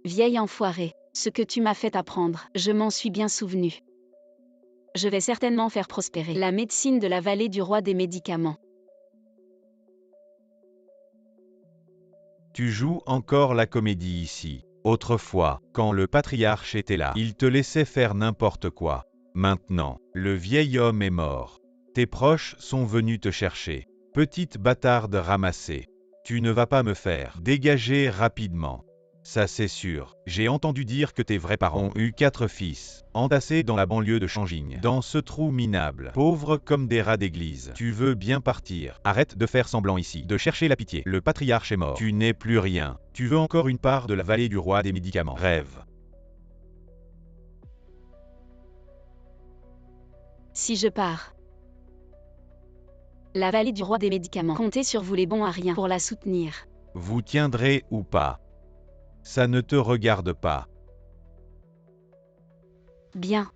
Vieil enfoiré, ce que tu m'as fait apprendre, je m'en suis bien souvenu. Je vais certainement faire prospérer la médecine de la vallée du roi des médicaments. Tu joues encore la comédie ici. Autrefois, quand le patriarche était là, il te laissait faire n'importe quoi. Maintenant, le vieil homme est mort. Tes proches sont venus te chercher. Petite bâtarde ramassée. Tu ne vas pas me faire dégager rapidement. Ça c'est sûr. J'ai entendu dire que tes vrais parents ont eu 4 fils, entassés dans la banlieue de Changing, dans ce trou minable, pauvres comme des rats d'église. Tu veux bien partir. Arrête de faire semblant ici, de chercher la pitié. Le patriarche est mort. Tu n'es plus rien. Tu veux encore une part de la vallée du roi des médicaments. Rêve. Si je pars, la vallée du roi des médicaments, comptez sur vous les bons à rien pour la soutenir. Vous tiendrez ou pas. Ça ne te regarde pas. Bien.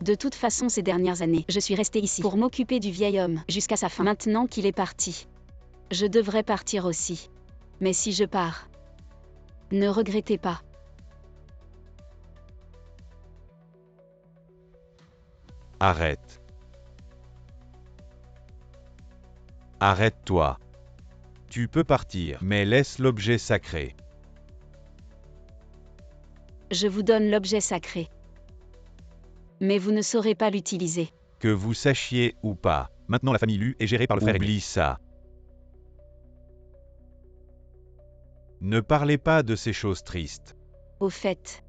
De toute façon, ces dernières années, je suis restée ici pour m'occuper du vieil homme, jusqu'à sa fin. Maintenant qu'il est parti, je devrais partir aussi. Mais si je pars, ne regrettez pas. Arrête. Arrête-toi. Tu peux partir, mais laisse l'objet sacré. Je vous donne l'objet sacré. Mais vous ne saurez pas l'utiliser. Que vous sachiez ou pas. Maintenant la famille Lu est gérée par le frère aîné. Oublie ça. Ne parlez pas de ces choses tristes. Au fait,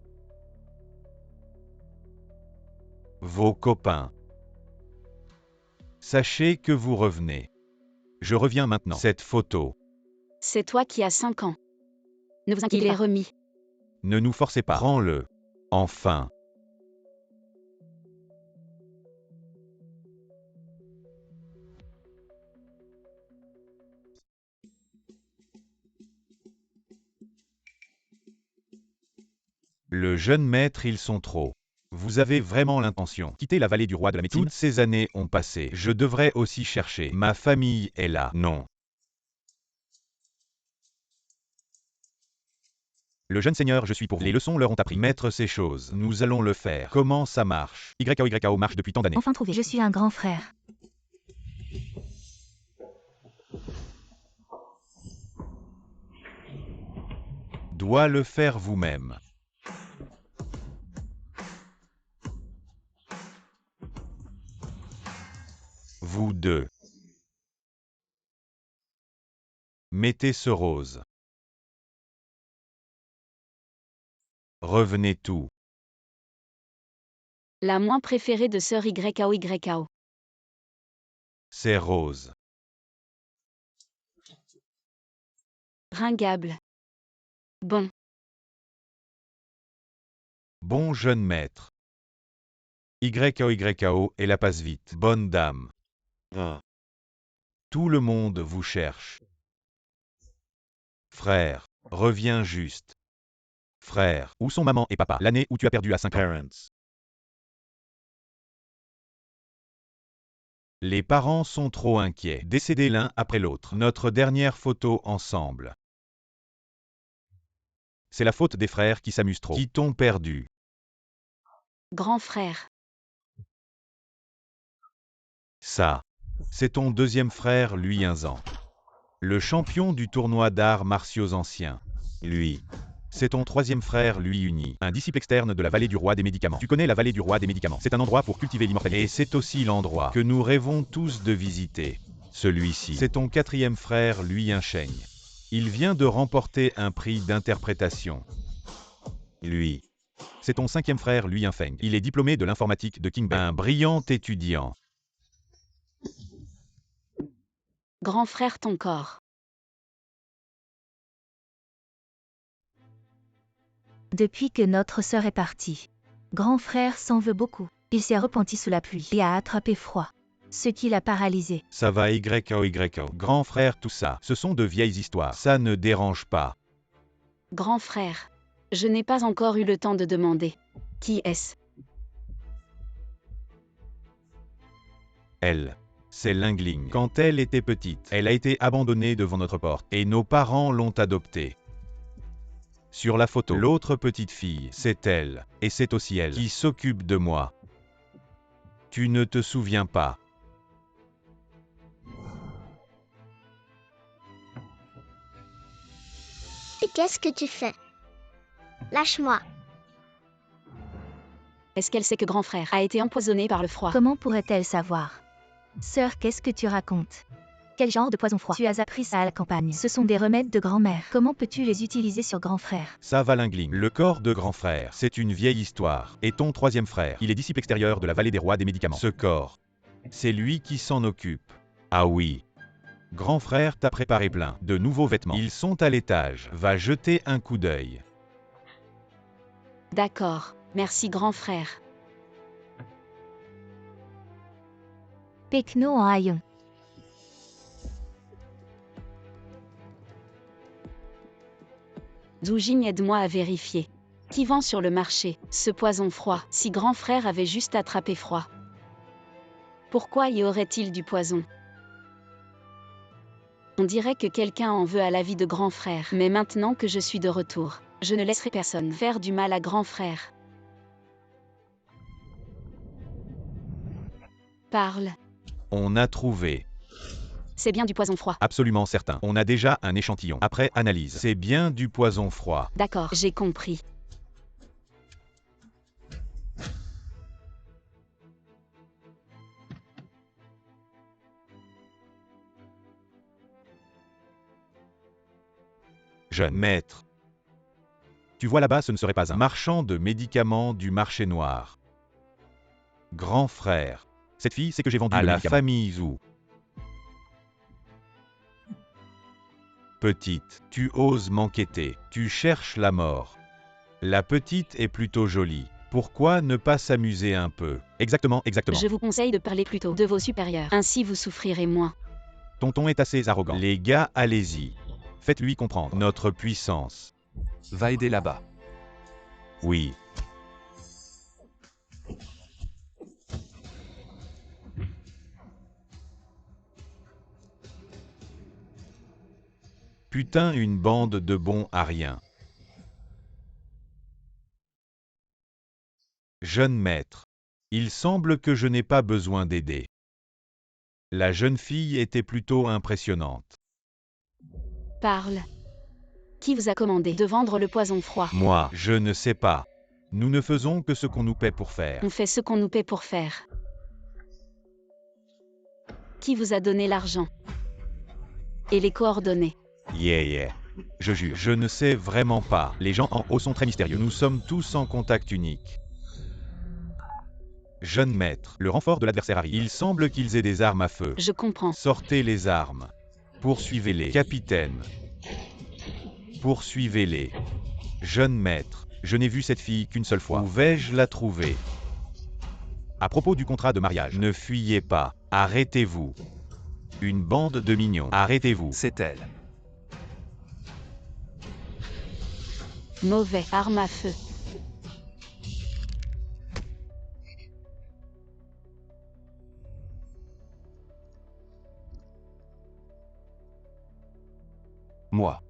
Vos copains. Sachez que vous revenez. Je reviens maintenant. Cette photo. c'est toi qui as 5 ans. Ne vous inquiétez pas. Il est remis. Ne nous forcez pas. Prends-le. Enfin. Le jeune maître, ils sont trop. Vous avez vraiment l'intention. Quitter la vallée du roi de la médecine. Toutes ces années ont passé. Je devrais aussi chercher. Ma famille est là. Non. Le jeune seigneur, je suis pour vous. Les leçons leur ont appris. Mettre ces choses. Nous allons le faire. Comment ça marche? YKO marche depuis tant d'années. Enfin trouvé. Je suis un grand frère. Doit le faire vous-même. Vous deux. Mettez ce rose. Revenez tout. La moins préférée de sœur YKO. C'est rose. Ringable. Bon. Bon jeune maître. YKO et la passe vite. Bonne dame. Tout le monde vous cherche. Frère, reviens juste. Frère, où sont maman et papa? L'année où tu as perdu à 5 ans. Les parents sont trop inquiets, décédés l'un après l'autre. Notre dernière photo ensemble. C'est la faute des frères qui s'amusent trop, qui t'ont perdu. Grand frère. Ça, c'est ton deuxième frère, lui 1 an. Le champion du tournoi d'arts martiaux anciens. Lui. C'est ton troisième frère, lui uni, un disciple externe de la vallée du roi des médicaments. Tu connais la vallée du roi des médicaments. C'est un endroit pour cultiver l'immortalité. Et c'est aussi l'endroit que nous rêvons tous de visiter. Celui-ci. C'est ton quatrième frère, lui un Sheng. Il vient de remporter un prix d'interprétation. Lui. C'est ton cinquième frère, lui un Feng. Il est diplômé de l'informatique de King Ben. Un brillant étudiant. Grand frère ton corps. Depuis que notre sœur est partie, grand frère s'en veut beaucoup. Il s'est repenti sous la pluie et a attrapé froid, ce qui l'a paralysé. Ça va YKO. Grand frère, tout ça, ce sont de vieilles histoires. Ça ne dérange pas. Grand frère. Je n'ai pas encore eu le temps de demander. Qui est-ce? Elle. C'est Lingling. Quand elle était petite, elle a été abandonnée devant notre porte, et nos parents l'ont adoptée. Sur la photo, l'autre petite fille, c'est elle, et c'est aussi elle qui s'occupe de moi. Tu ne te souviens pas. Et qu'est-ce que tu fais? Lâche-moi. Est-ce qu'elle sait que grand frère a été empoisonné par le froid? Comment pourrait-elle savoir? Sœur, qu'est-ce que tu racontes? Quel genre de poison froid? Tu as appris ça à la campagne. Ce sont des remèdes de grand-mère. Comment peux-tu les utiliser sur grand frère? Ça va Lingling. Le corps de grand frère, c'est une vieille histoire. Et ton troisième frère, il est disciple extérieur de la vallée des rois des médicaments. Ce corps, c'est lui qui s'en occupe. Ah oui. Grand frère t'a préparé plein de nouveaux vêtements. Ils sont à l'étage. Va jeter un coup d'œil. D'accord, merci grand frère. Pekno en haillon. Doujin, aide-moi à vérifier. Qui vend sur le marché ce poison froid, si grand frère avait juste attrapé froid? Pourquoi y aurait-il du poison? On dirait que quelqu'un en veut à la vie de grand frère. Mais maintenant que je suis de retour, je ne laisserai personne faire du mal à grand frère. Parle. On a trouvé. C'est bien du poison froid. Absolument certain. On a déjà un échantillon. Après analyse. C'est bien du poison froid. D'accord, j'ai compris. Jeune maître. Tu vois là-bas, ce ne serait pas un marchand de médicaments du marché noir. Grand frère. Cette fille, c'est que j'ai vendu À le la médicament. Famille Zhou. Petite, tu oses m'enquêter, tu cherches la mort. La petite est plutôt jolie. Pourquoi ne pas s'amuser un peu? Exactement, exactement. Je vous conseille de parler plutôt de vos supérieurs. Ainsi vous souffrirez moins. Tonton est assez arrogant. Les gars, allez-y. Faites-lui comprendre notre puissance. Va aider là-bas. Oui. Putain, une bande de bons à rien. Jeune maître. Il semble que je n'ai pas besoin d'aider. La jeune fille était plutôt impressionnante. Parle. Qui vous a commandé de vendre le poison froid? Moi, je ne sais pas. Nous ne faisons que ce qu'on nous paie pour faire. On fait ce qu'on nous paie pour faire. Qui vous a donné l'argent? Et les coordonnées? Yeah. Je jure, je ne sais vraiment pas. Les gens en haut sont très mystérieux. Nous sommes tous en contact unique. Jeune maître, le renfort de l'adversaire arrive. Il semble qu'ils aient des armes à feu. Je comprends. Sortez les armes. Poursuivez-les. Capitaine. Poursuivez-les. Jeune maître, je n'ai vu cette fille qu'une seule fois. Où vais-je la trouver? À propos du contrat de mariage, ne fuyez pas. Arrêtez-vous. Une bande de mignons. Arrêtez-vous. C'est elle. Mauvais. Arme à feu. Moi.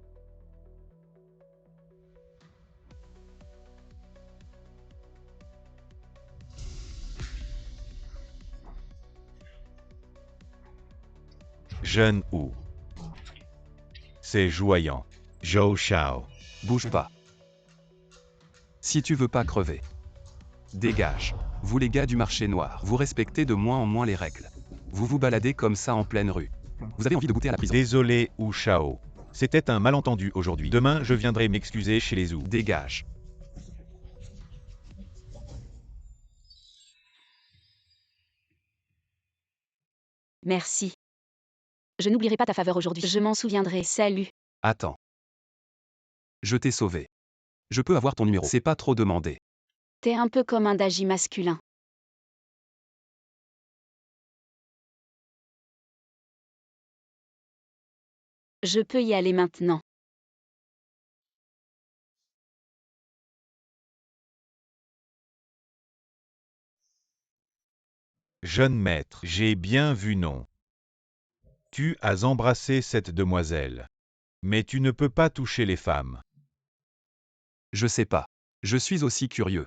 Jeune ou. C'est joyant. Zhou Shao. Bouge pas. Si tu veux pas crever. Dégage. Vous les gars du marché noir, vous respectez de moins en moins les règles. Vous vous baladez comme ça en pleine rue. Vous avez envie de goûter à la prison. Désolé, Wu Shao. C'était un malentendu aujourd'hui. Demain, je viendrai m'excuser chez les Zhou. Dégage. Merci. Je n'oublierai pas ta faveur aujourd'hui. Je m'en souviendrai. Salut. Attends. Je t'ai sauvé. Je peux avoir ton numéro. C'est pas trop demandé. T'es un peu comme un daji masculin. Je peux y aller maintenant. Jeune maître, j'ai bien vu non. Tu as embrassé cette demoiselle. Mais tu ne peux pas toucher les femmes. Je sais pas. Je suis aussi curieux.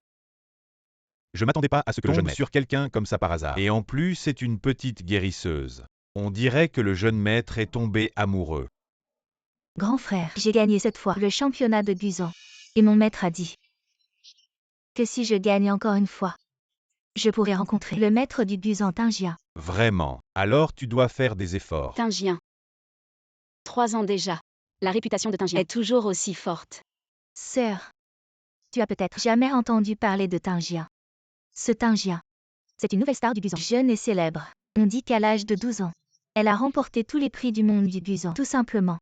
Je m'attendais pas à ce que le Tombe jeune maître sur quelqu'un comme ça par hasard. Et en plus, c'est une petite guérisseuse. On dirait que le jeune maître est tombé amoureux. Grand frère, j'ai gagné cette fois le championnat de Guzan. Et mon maître a dit que si je gagne encore une fois, je pourrais rencontrer le maître du Guzan Tingia. Vraiment. Alors tu dois faire des efforts. Tingien. 3 ans déjà. La réputation de Tingien est toujours aussi forte. Sœur, tu as peut-être jamais entendu parler de Tingia. Ce Tingia, c'est une nouvelle star du Guzan, jeune et célèbre. On dit qu'à l'âge de 12 ans, elle a remporté tous les prix du monde du Guzan, tout simplement.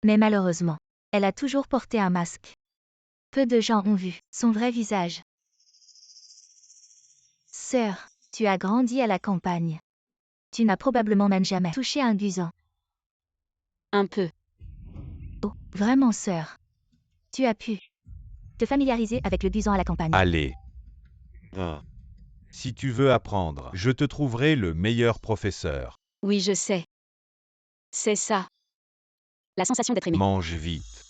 Mais malheureusement, elle a toujours porté un masque. Peu de gens ont vu son vrai visage. Sœur, tu as grandi à la campagne. Tu n'as probablement même jamais touché un Guzan. Un peu. Oh, vraiment sœur. Tu as pu te familiariser avec le Guzan à la campagne. Allez. Si tu veux apprendre, je te trouverai le meilleur professeur. Oui, je sais. C'est ça. La sensation d'être aimé. Mange vite.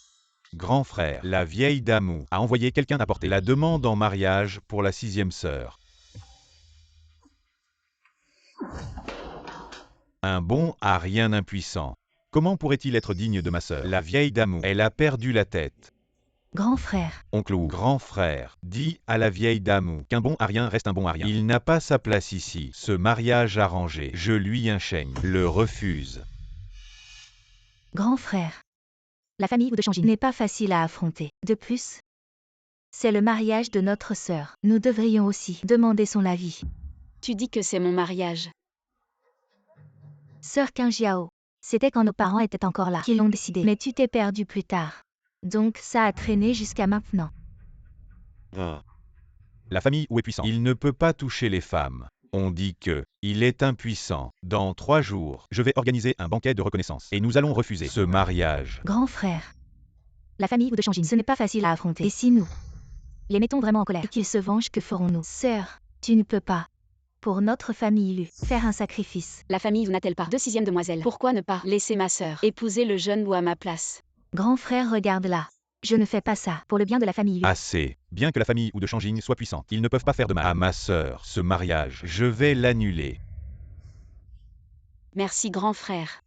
Grand frère, la vieille Damou a envoyé quelqu'un apporter la demande en mariage pour la 6e sœur. Un bon a rien impuissant. Comment pourrait-il être digne de ma sœur? La vieille Damou, elle a perdu la tête. Grand frère, Oncle ou grand frère, dit à la vieille Damou qu'un bon à rien reste un bon à rien. Il n'a pas sa place ici. Ce mariage arrangé, je lui enchaîne, le refuse. grand frère. La famille ou de Shangin n'est pas facile à affronter. De plus, c'est le mariage de notre sœur. Nous devrions aussi demander son avis. Tu dis que c'est mon mariage. Sœur Qingjiao, c'était quand nos parents étaient encore là qu'ils l'ont décidé. Mais tu t'es perdu plus tard. Donc ça a traîné jusqu'à maintenant. La famille ou est puissant. Il ne peut pas toucher les femmes. On dit que il est impuissant. Dans 3 jours, je vais organiser un banquet de reconnaissance. Et nous allons refuser ce mariage. Grand frère. La famille ou de Shangin, ce n'est pas facile à affronter. Et si nous les mettons vraiment en colère et qu'ils se vengent, que ferons-nous? Sœur, tu ne peux pas, pour notre famille Lu, faire un sacrifice. La famille n'a-t-elle pas 2 6e demoiselles? Pourquoi ne pas laisser ma sœur épouser le jeune ou à ma place? Grand frère, regarde là. Je ne fais pas ça pour le bien de la famille Lu. Assez. Bien que la famille ou de Shangin soit puissante, ils ne peuvent pas faire de mal à ma sœur. Ce mariage, je vais l'annuler. Merci grand frère.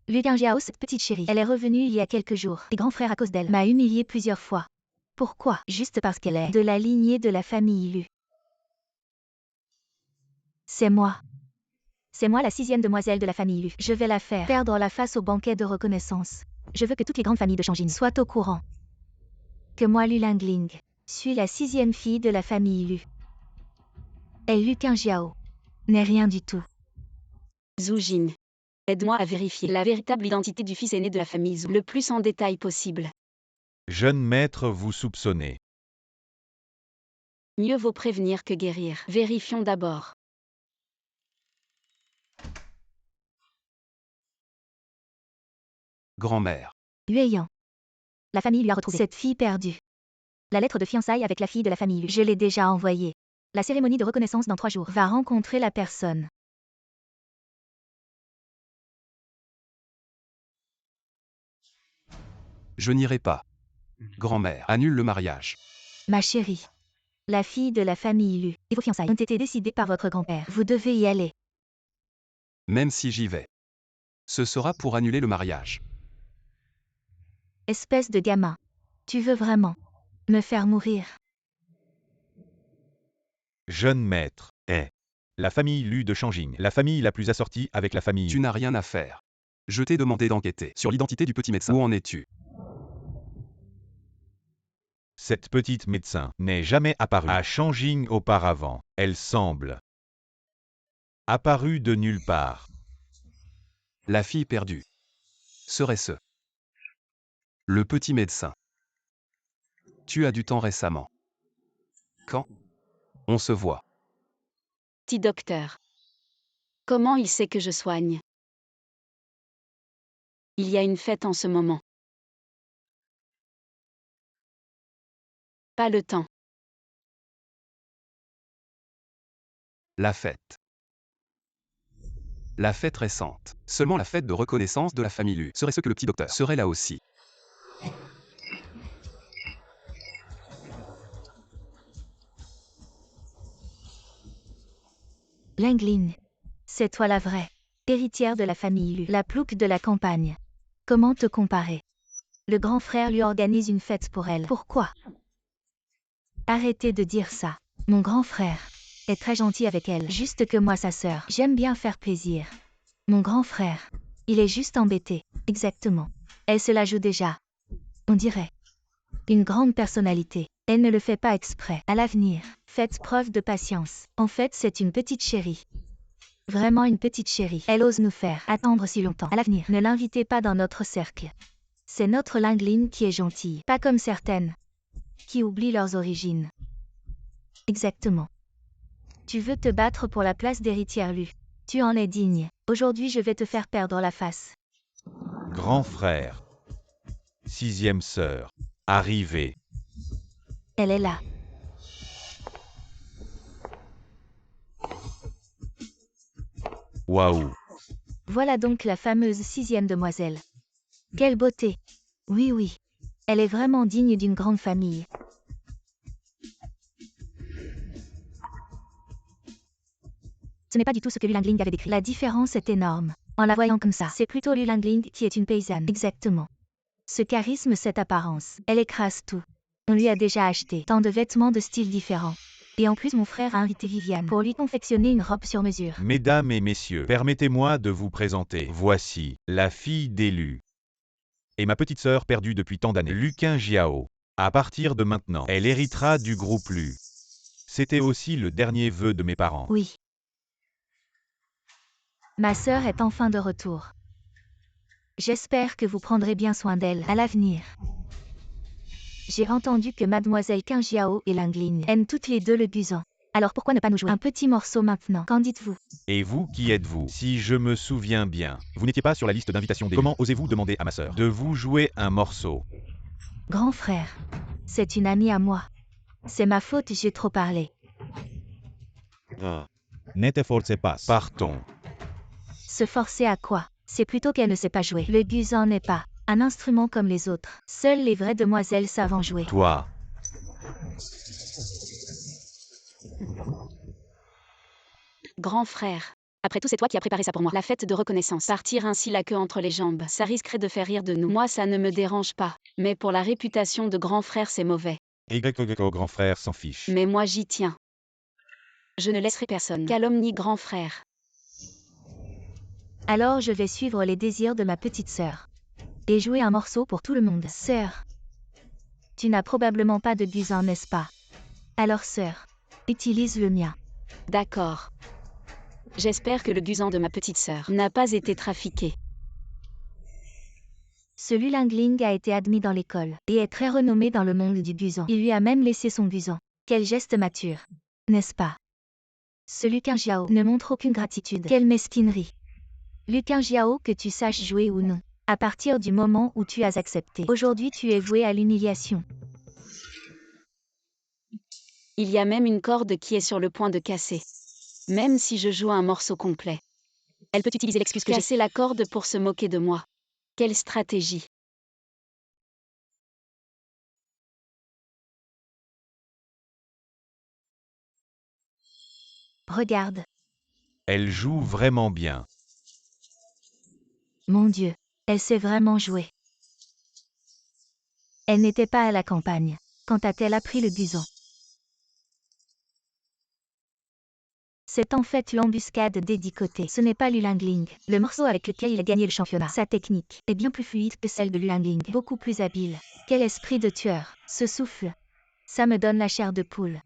Lu Qingjiao, cette petite chérie, elle est revenue il y a quelques jours. Et grand frère à cause d'elle m'a humiliée plusieurs fois. Pourquoi? Juste parce qu'elle est de la lignée de la famille Lu. C'est moi. C'est moi la 6e demoiselle de la famille Lu. Je vais la faire perdre la face au banquet de reconnaissance. Je veux que toutes les grandes familles de Shangin soient au courant que moi, Lu Lingling, suis la 6e fille de la famille Lu. Et Lu Qingjiao n'est rien du tout. Zhu Jin. Aide-moi à vérifier la véritable identité du fils aîné de la famille Zhu, le plus en détail possible. Jeune maître, vous soupçonnez. Mieux vaut prévenir que guérir. Vérifions d'abord. Grand-mère. Yueyang. La famille lui a retrouvé cette fille perdue. La lettre de fiançailles avec la fille de la famille Lu, je l'ai déjà envoyée. La cérémonie de reconnaissance dans 3 jours va rencontrer la personne. Je n'irai pas. Grand-mère, annule le mariage. Ma chérie. La fille de la famille Lu et vos fiançailles ont été décidées par votre grand-père. Vous devez y aller. Même si j'y vais. Ce sera pour annuler le mariage. Espèce de gamin. Tu veux vraiment me faire mourir? Jeune maître, est la famille Lu de Shangin, la famille la plus assortie avec la famille. Tu n'as rien à faire. Je t'ai demandé d'enquêter sur l'identité du petit médecin. Où en es-tu? Cette petite médecin n'est jamais apparue à Shangin auparavant. Elle semble apparue de nulle part. La fille perdue. Serait-ce le petit médecin? Tu as du temps récemment. Quand on se voit? Petit docteur. Comment il sait que je soigne? Il y a une fête en ce moment. Pas le temps. La fête. La fête récente. Seulement la fête de reconnaissance de la famille Lu serait ce que le petit docteur serait là aussi. Lingling. C'est toi la vraie. Héritière de la famille Lu. La plouc de la campagne. Comment te comparer? Le grand frère lui organise une fête pour elle. Pourquoi? Arrêtez de dire ça. Mon grand frère est très gentil avec elle. Juste que moi sa sœur. J'aime bien faire plaisir. Mon grand frère. Il est juste embêté. Exactement. Elle se la joue déjà. On dirait. Une grande personnalité. Elle ne le fait pas exprès. À l'avenir, faites preuve de patience. En fait, c'est une petite chérie. Vraiment une petite chérie. Elle ose nous faire attendre si longtemps. À l'avenir, ne l'invitez pas dans notre cercle. C'est notre Lingling qui est gentille. Pas comme certaines. Qui oublient leurs origines. Exactement. Tu veux te battre pour la place d'héritière Lu. Tu en es digne. Aujourd'hui je vais te faire perdre la face. Grand frère. 6e sœur. Arrivée. Elle est là. Waouh. Voilà donc la fameuse 6e demoiselle. Quelle beauté. Oui oui. Elle est vraiment digne d'une grande famille. Ce n'est pas du tout ce que Lu Lingling avait décrit. La différence est énorme. En la voyant comme ça, c'est plutôt Lu Lingling qui est une paysanne. Exactement. Ce charisme, cette apparence, elle écrase tout. On lui a déjà acheté tant de vêtements de styles différents. Et en plus mon frère a invité Viviane pour lui confectionner une robe sur mesure. Mesdames et messieurs, permettez-moi de vous présenter. Voici la fille d'Elu. Et ma petite sœur perdue depuis tant d'années, Luqin Jiao. À partir de maintenant, elle héritera du groupe Lu. C'était aussi le dernier vœu de mes parents. Oui. Ma sœur est enfin de retour. J'espère que vous prendrez bien soin d'elle à l'avenir. J'ai entendu que mademoiselle Qin Jiao et Lingling aiment toutes les deux le busan. Alors pourquoi ne pas nous jouer un petit morceau maintenant? Qu'en dites-vous? Et vous, qui êtes-vous? Si je me souviens bien, vous n'étiez pas sur la liste d'invitation d'Elu. Comment osez-vous demander à ma sœur de vous jouer un morceau? Grand frère, c'est une amie à moi. C'est ma faute, j'ai trop parlé. Ne te forcez pas. Partons. Se forcer à quoi? C'est plutôt qu'elle ne sait pas jouer. Le busan n'est pas un instrument comme les autres. Seules les vraies demoiselles savent en jouer. Toi. Grand frère. Après tout, c'est toi qui as préparé ça pour moi. La fête de reconnaissance. Partir ainsi la queue entre les jambes, ça risquerait de faire rire de nous. Moi, ça ne me dérange pas. Mais pour la réputation de grand frère, c'est mauvais. Grand frère s'en fiche. Mais moi, j'y tiens. Je ne laisserai personne calomnier grand frère. Alors je vais suivre les désirs de ma petite sœur. Et jouer un morceau pour tout le monde. Sœur. Tu n'as probablement pas de busan, n'est-ce pas? Alors sœur, utilise le mien. D'accord. J'espère que le busan de ma petite sœur n'a pas été trafiqué. Ce Lu Lingling a été admis dans l'école et est très renommé dans le monde du busan. Il lui a même laissé son busan. Quel geste mature, n'est-ce pas? Ce Luqin Jiao ne montre aucune gratitude. Quelle mesquinerie. Luqin Jiao, que tu saches jouer ou non, à partir du moment où tu as accepté. Aujourd'hui tu es voué à l'humiliation. Il y a même une corde qui est sur le point de casser. Même si je joue un morceau complet. Elle peut utiliser l'excuse que j'ai cassé la corde pour se moquer de moi. Quelle stratégie. Regarde. Elle joue vraiment bien. Mon Dieu, elle sait vraiment jouer. Elle n'était pas à la campagne. Quand a-t-elle appris le busan? C'est en fait l'embuscade dédicotée. Ce n'est pas Lu Lingling, le morceau avec lequel il a gagné le championnat. Sa technique est bien plus fluide que celle de Lu Lingling, beaucoup plus habile. Quel esprit de tueur, ce souffle. Ça me donne la chair de poule.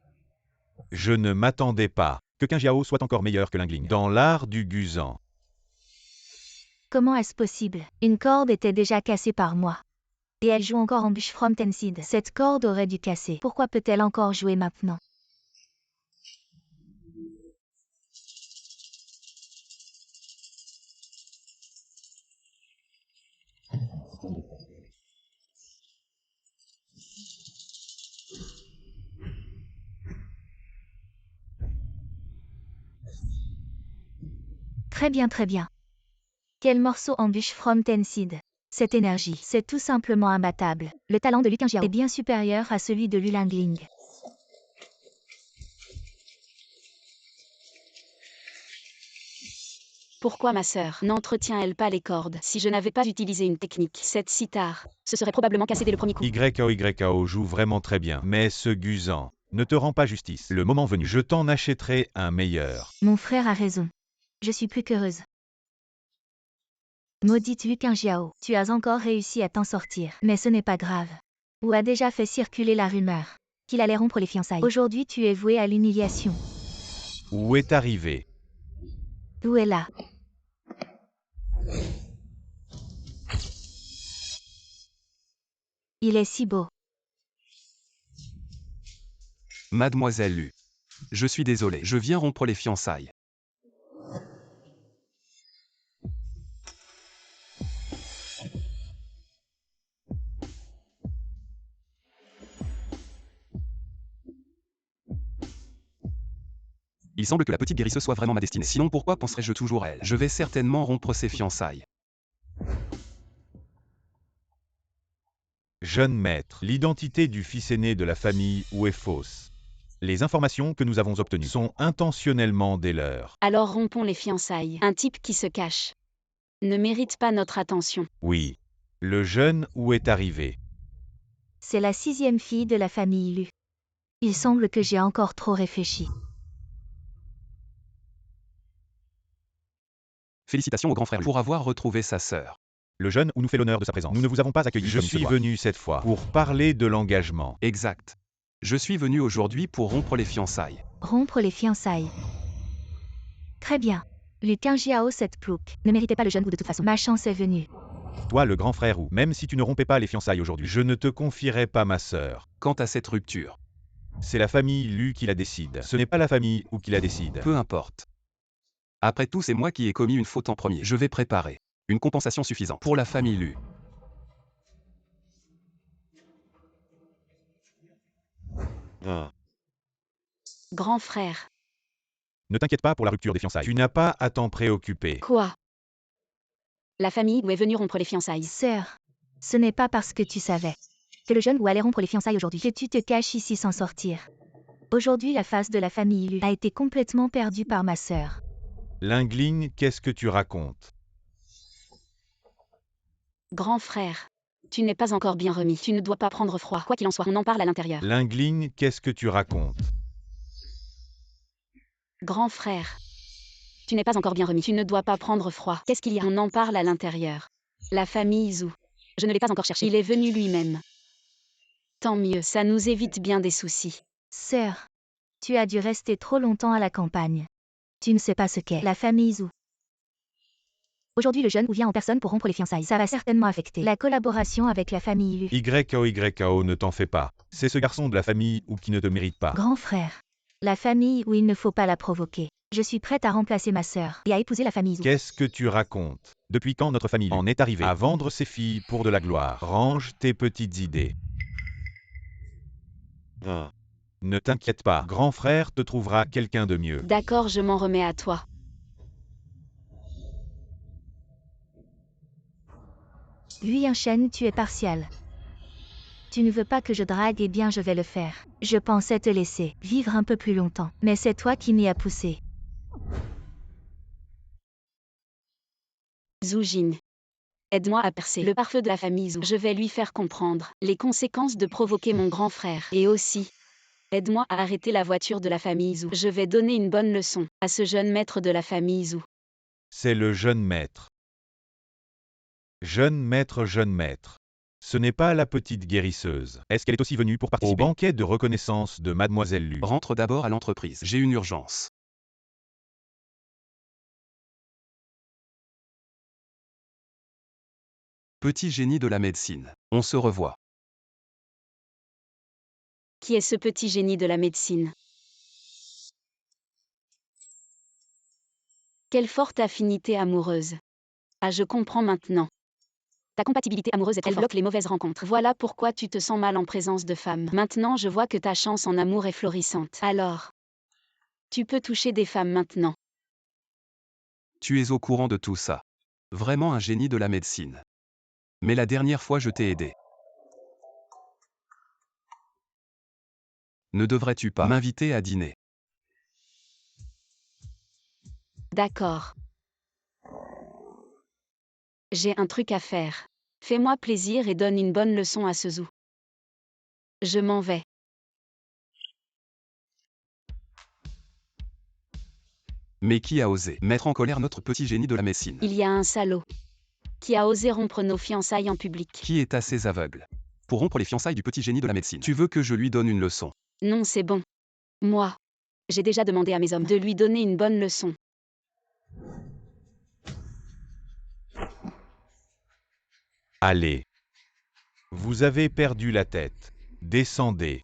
Je ne m'attendais pas que Qin Jiao soit encore meilleur que Lingling dans l'art du gusan. Comment est-ce possible? Une corde était déjà cassée par moi. Et elle joue encore en Bush from Tenseed. Cette corde aurait dû casser. Pourquoi peut-elle encore jouer maintenant? Très bien, très bien. Quel morceau embûche from Tencid. Cette énergie, c'est tout simplement imbattable. Le talent de Lu Qingjiao est bien supérieur à celui de Lu Langling. Pourquoi ma sœur n'entretient-elle pas les cordes? Si je n'avais pas utilisé une technique, cette sitar se serait probablement cassée dès le premier coup. YKO joue vraiment très bien, mais ce Guzan ne te rend pas justice. Le moment venu, je t'en achèterai un meilleur. Mon frère a raison. Je suis plus qu'heureuse. Maudite Lu Qingjiao, tu as encore réussi à t'en sortir. Mais ce n'est pas grave. Ou a déjà fait circuler la rumeur qu'il allait rompre les fiançailles. Aujourd'hui tu es voué à l'humiliation. Où est arrivé? Où est là? Il est si beau. Mademoiselle Lu. Je suis désolé, je viens rompre les fiançailles. Il semble que la petite guérisseuse soit vraiment ma destinée. Sinon pourquoi penserais-je toujours à elle? Je vais certainement rompre ses fiançailles. Jeune maître, l'identité du fils aîné de la famille Wu est fausse. Les informations que nous avons obtenues sont intentionnellement des leurs. Alors rompons les fiançailles. Un type qui se cache ne mérite pas notre attention. Oui. Le jeune Wu est arrivé. C'est la 6e fille de la famille Lu. Il semble que j'ai encore trop réfléchi. Félicitations au grand frère Lu pour avoir retrouvé sa sœur. Le jeune Wu nous fait l'honneur de sa présence. Nous ne vous avons pas accueilli. Je suis venu cette fois pour parler de l'engagement. Exact. Je suis venu aujourd'hui pour rompre les fiançailles. Rompre les fiançailles. Très bien. Lu Qingjiao cette plouc ne méritait pas le jeune Wu de toute façon. Ma chance est venue. Toi, le grand frère Wu, même si tu ne rompais pas les fiançailles aujourd'hui, je ne te confierai pas ma sœur. Quant à cette rupture, C'est la famille Lu qui la décide. Ce n'est pas la famille Wu qui la décide. peu importe. Après tout, c'est moi qui ai commis une faute en premier. Je vais préparer une compensation suffisante pour la famille Lu. Grand frère. Ne t'inquiète pas pour la rupture des fiançailles. Tu n'as pas à t'en préoccuper. Quoi? La famille où est venue rompre les fiançailles. Sœur, ce n'est pas parce que tu savais que le jeune Wu allait rompre les fiançailles aujourd'hui que tu te caches ici sans sortir. Aujourd'hui, la face de la famille Lu a été complètement perdue par ma sœur. Lingling, qu'est-ce que tu racontes? Grand frère. Tu n'es pas encore bien remis. Tu ne dois pas prendre froid. Quoi qu'il en soit, on en parle à l'intérieur. Lingling, qu'est-ce que tu racontes? Grand frère. Tu n'es pas encore bien remis. Tu ne dois pas prendre froid. Qu'est-ce qu'il y a? On en parle à l'intérieur. La famille Zhu. Je ne l'ai pas encore cherché. Il est venu lui-même. Tant mieux, ça nous évite bien des soucis. Sœur, tu as dû rester trop longtemps à la campagne. Tu ne sais pas ce qu'est la famille Zhu. Aujourd'hui, le jeune Wu vient en personne pour rompre les fiançailles. Ça va certainement affecter la collaboration avec la famille Lu. YKO, ne t'en fais pas. C'est ce garçon de la famille Wu qui ne te mérite pas. Grand frère. La famille où il ne faut pas la provoquer. Je suis prête à remplacer ma sœur et à épouser la famille Zhu. Qu'est-ce que tu racontes? Depuis quand notre famille en est arrivée à vendre ses filles pour de la gloire? Range tes petites idées. Ne t'inquiète pas, grand frère te trouvera quelqu'un de mieux. D'accord, je m'en remets à toi. Lui Chen, tu es partial. Tu ne veux pas que je drague, eh bien je vais le faire. Je pensais te laisser vivre un peu plus longtemps, mais c'est toi qui m'y as poussé. Zhu Jin. Aide-moi à percer le pare-feu de la famille Zhu. Je vais lui faire comprendre les conséquences de provoquer mon grand frère. Et aussi, aide-moi à arrêter la voiture de la famille Zhu. Je vais donner une bonne leçon à ce jeune maître de la famille Zhu. C'est le jeune maître. Jeune maître, jeune maître. Ce n'est pas la petite guérisseuse. Est-ce qu'elle est aussi venue pour participer au banquet de reconnaissance de Mademoiselle Lu? Rentre d'abord à l'entreprise. J'ai une urgence. Petit génie de la médecine. On se revoit. Qui est ce petit génie de la médecine? Quelle forte affinité amoureuse. Ah, je comprends maintenant. Ta compatibilité amoureuse est très forte. Elle bloque les mauvaises rencontres. Voilà pourquoi tu te sens mal en présence de femmes. Maintenant, je vois que ta chance en amour est florissante. Alors, tu peux toucher des femmes maintenant. Tu es au courant de tout ça. Vraiment un génie de la médecine. Mais la dernière fois je t'ai aidé. Ne devrais-tu pas m'inviter à dîner? D'accord. J'ai un truc à faire. Fais-moi plaisir et donne une bonne leçon à Suzu. Je m'en vais. Mais qui a osé mettre en colère notre petit génie de la médecine? Il y a un salaud qui a osé rompre nos fiançailles en public. Qui est assez aveugle pour rompre les fiançailles du petit génie de la médecine? Tu veux que je lui donne une leçon? Non, c'est bon. Moi, j'ai déjà demandé à mes hommes de lui donner une bonne leçon. Allez. Vous avez perdu la tête. Descendez.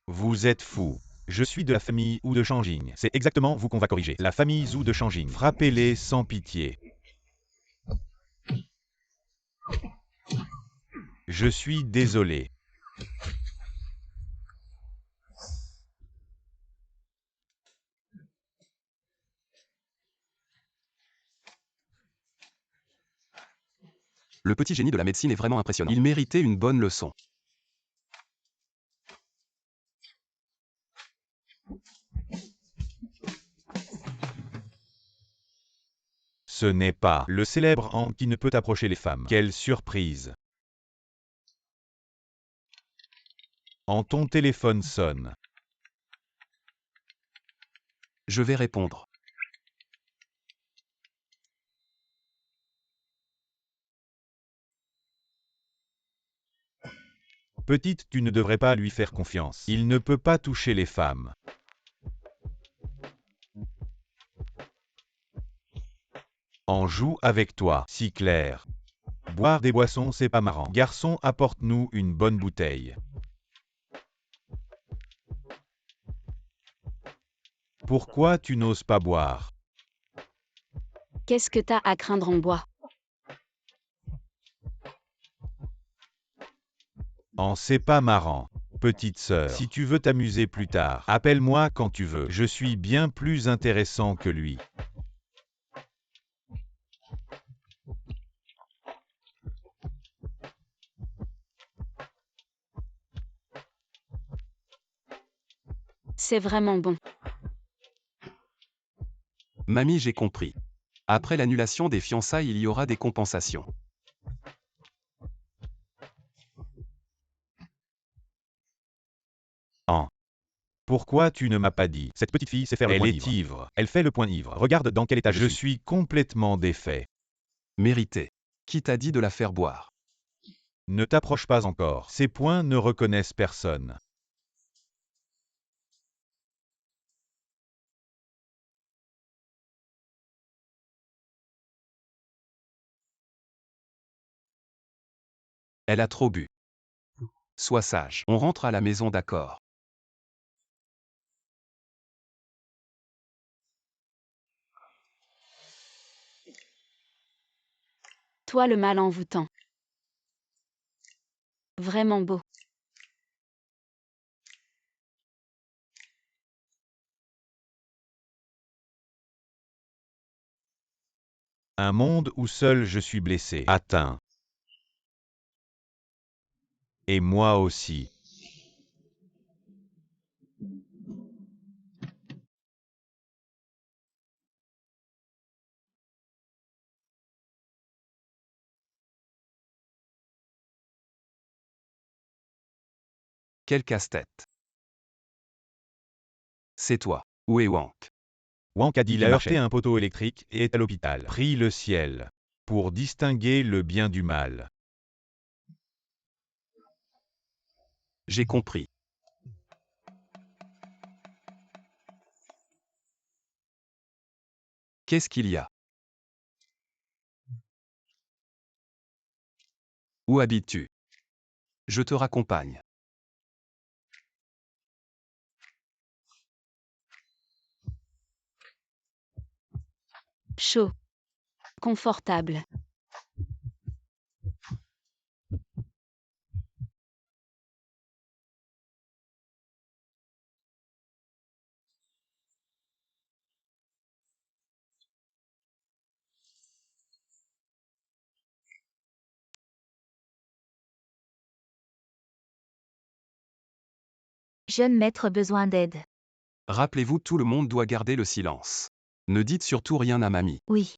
Vous êtes fou. Je suis de la famille Zhou de Shanging. C'est exactement vous qu'on va corriger. La famille Zhou de Shanging. Frappez-les sans pitié. Je suis désolé. Le petit génie de la médecine est vraiment impressionnant. Il méritait une bonne leçon. Ce n'est pas le célèbre Han qui ne peut approcher les femmes. Quelle surprise. Han, ton téléphone sonne. Je vais répondre. Petite, tu ne devrais pas lui faire confiance. Il ne peut pas toucher les femmes. Han joue avec toi, si clair. Boire des boissons, c'est pas marrant. Garçon, apporte-nous une bonne bouteille. Pourquoi tu n'oses pas boire? Qu'est-ce que t'as à craindre en bois? Han, c'est pas marrant. Petite sœur, si tu veux t'amuser plus tard, appelle-moi quand tu veux. Je suis bien plus intéressant que lui. C'est vraiment bon. Mamie, j'ai compris. Après l'annulation des fiançailles, il y aura des compensations. Han. Pourquoi tu ne m'as pas dit? Cette petite fille sait faire le point ivre. Elle est ivre. Elle fait le point ivre. Regarde dans quel état je suis complètement défait. Mérité. Qui t'a dit de la faire boire? Ne t'approche pas encore. Ces points ne reconnaissent personne. Elle a trop bu. Sois sage. On rentre à la maison, d'accord? Toi le mal envoûtant. Vraiment beau. Un monde où seul je suis blessé, atteint. Et moi aussi. Quel casse-tête. C'est toi. Où est Wank? Wank a dit qu'il a heurté un poteau électrique et est à l'hôpital. Prie le ciel. Pour distinguer le bien du mal. J'ai compris. Qu'est-ce qu'il y a? Où habites-tu? Je te raccompagne. Chaud. Confortable. Jeune maître besoin d'aide. Rappelez-vous, tout le monde doit garder le silence. Ne dites surtout rien à mamie. Oui.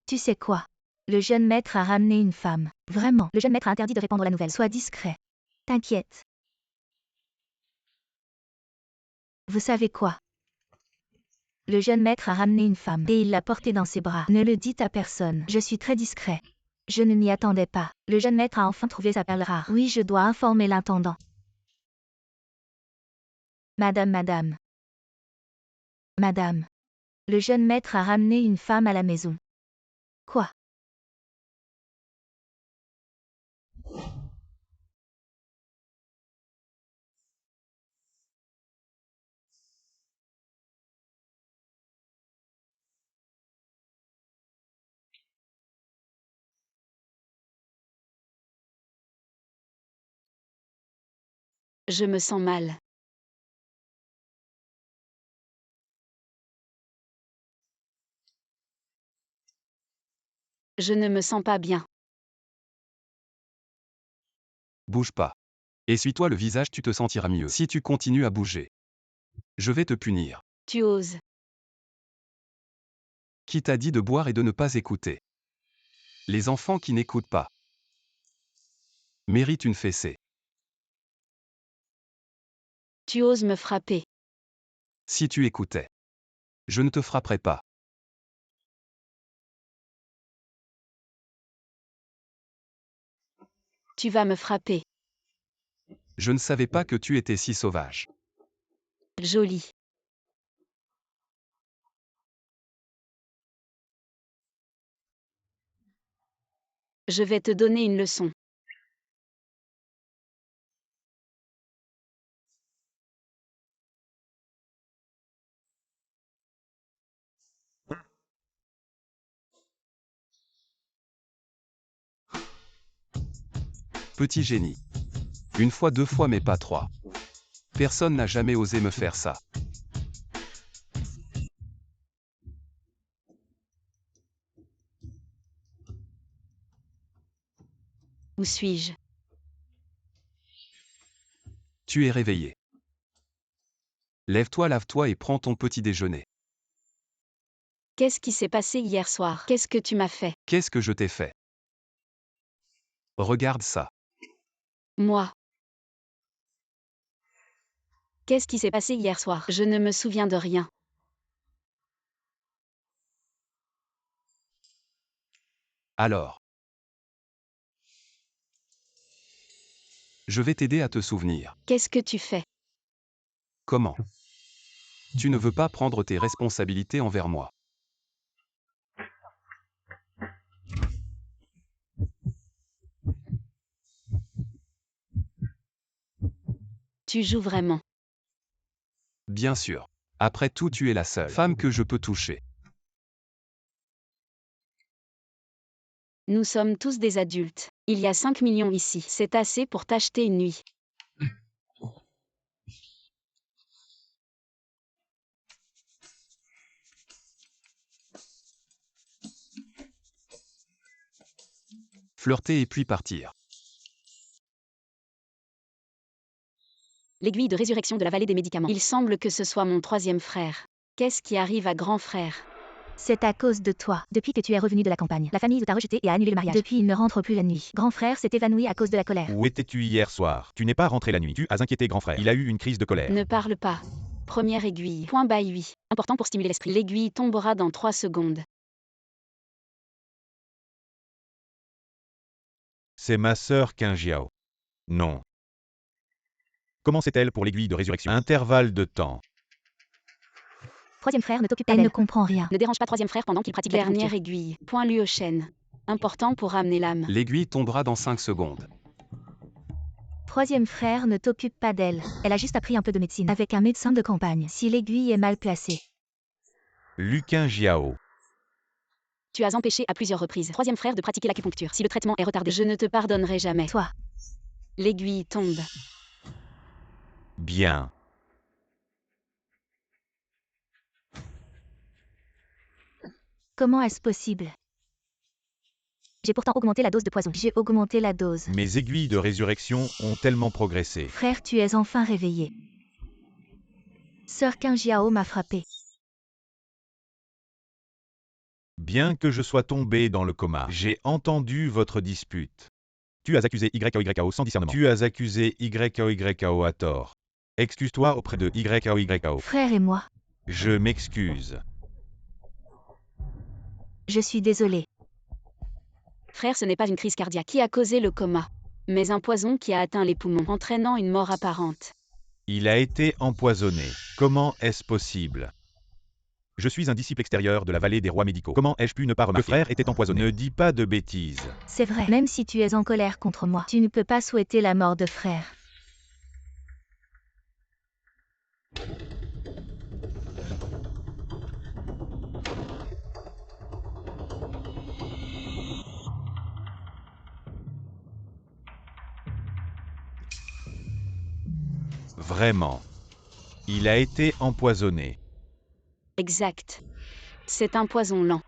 Tu sais quoi? Le jeune maître a ramené une femme. Vraiment. Le jeune maître a interdit de répandre la nouvelle. Sois discret. T'inquiète. Vous savez quoi? Le jeune maître a ramené une femme et il l'a portée dans ses bras. Ne le dites à personne. Je suis très discret. Je ne m'y attendais pas. Le jeune maître a enfin trouvé sa perle rare. Oui, je dois informer l'intendant. Madame. Madame. Le jeune maître a ramené une femme à la maison. Quoi? Je me sens mal. Je ne me sens pas bien. Bouge pas. Essuie-toi le visage, tu te sentiras mieux. Si tu continues à bouger, je vais te punir. Tu oses. Qui t'a dit de boire et de ne pas écouter? Les enfants qui n'écoutent pas méritent une fessée. Tu oses me frapper. Si tu écoutais, je ne te frapperais pas. Tu vas me frapper. Je ne savais pas que tu étais si sauvage. Joli. Je vais te donner une leçon. Petit génie. Une fois, deux fois, mais pas trois. Personne n'a jamais osé me faire ça. Où suis-je? Tu es réveillé. Lève-toi, lave-toi et prends ton petit déjeuner. Qu'est-ce qui s'est passé hier soir? Qu'est-ce que tu m'as fait? Qu'est-ce que je t'ai fait? Regarde ça. Moi. Qu'est-ce qui s'est passé hier soir? Je ne me souviens de rien. Alors. Je vais t'aider à te souvenir. Qu'est-ce que tu fais? Comment? Tu ne veux pas prendre tes responsabilités envers moi. Tu joues vraiment. Bien sûr. Après tout, tu es la seule femme que je peux toucher. Nous sommes tous des adultes. Il y a 5 millions ici. C'est assez pour t'acheter une nuit. Flirter et puis partir. L'aiguille de résurrection de la vallée des médicaments. Il semble que ce soit mon troisième frère. Qu'est-ce qui arrive à grand frère? C'est à cause de toi. Depuis que tu es revenu de la campagne, la famille t'a rejeté et a annulé le mariage. Depuis, il ne rentre plus la nuit. Grand frère s'est évanoui à cause de la colère. Où étais-tu hier soir? Tu n'es pas rentré la nuit. Tu as inquiété grand frère. Il a eu une crise de colère. Ne parle pas. Première aiguille. Point by 8. Important pour stimuler l'esprit. L'aiguille tombera dans 3 secondes. C'est ma sœur Qingjiao. Non. Comment c'est-elle pour l'aiguille de résurrection? Intervalle de temps. Troisième frère ne t'occupe pas d'elle. Elle ne comprend rien. Ne dérange pas troisième frère pendant qu'il pratique la dernière aiguille. Point Luo Shen. Important pour ramener l'âme. L'aiguille tombera dans 5 secondes. Troisième frère ne t'occupe pas d'elle. Elle a juste appris un peu de médecine avec un médecin de campagne. Si l'aiguille est mal placée. Lu Qingjiao. Tu as empêché à plusieurs reprises troisième frère de pratiquer l'acupuncture. Si le traitement est retardé, je ne te pardonnerai jamais. Toi. L'aiguille tombe. Bien. Comment est-ce possible? J'ai pourtant augmenté la dose de poison. J'ai augmenté la dose. Mes aiguilles de résurrection ont tellement progressé. Frère, tu es enfin réveillé. Sœur Qingjiao m'a frappé. Bien que je sois tombé dans le coma, j'ai entendu votre dispute. Tu as accusé YOYO sans discernement. Tu as accusé YOYO à tort. Excuse-toi auprès de YOYO. Frère et moi, Je m'excuse. je suis désolé. Frère, ce n'est pas une crise cardiaque qui a causé le coma, mais un poison qui a atteint les poumons, entraînant une mort apparente. Il a été empoisonné. Comment est-ce possible? Je suis un disciple extérieur de la vallée des rois médicaux. Comment ai-je pu ne pas remarquer que frère était empoisonné? Ne dis pas de bêtises. C'est vrai. Même si tu es en colère contre moi, tu ne peux pas souhaiter la mort de frère. Vraiment. Il a été empoisonné. Exact. C'est un poison lent.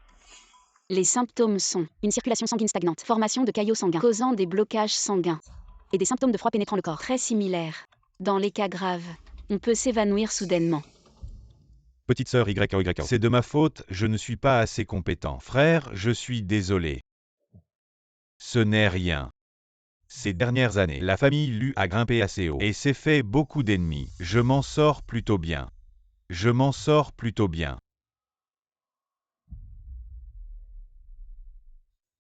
Les symptômes sont une circulation sanguine stagnante, formation de caillots sanguins causant des blocages sanguins et des symptômes de froid pénétrant le corps très similaires. Dans les cas graves, on peut s'évanouir soudainement. Petite sœur YOYO. C'est de ma faute, je ne suis pas assez compétent. Frère, je suis désolé. Ce n'est rien. Ces dernières années, la famille Lu a grimpé assez haut et s'est fait beaucoup d'ennemis. Je m'en sors plutôt bien. Je m'en sors plutôt bien.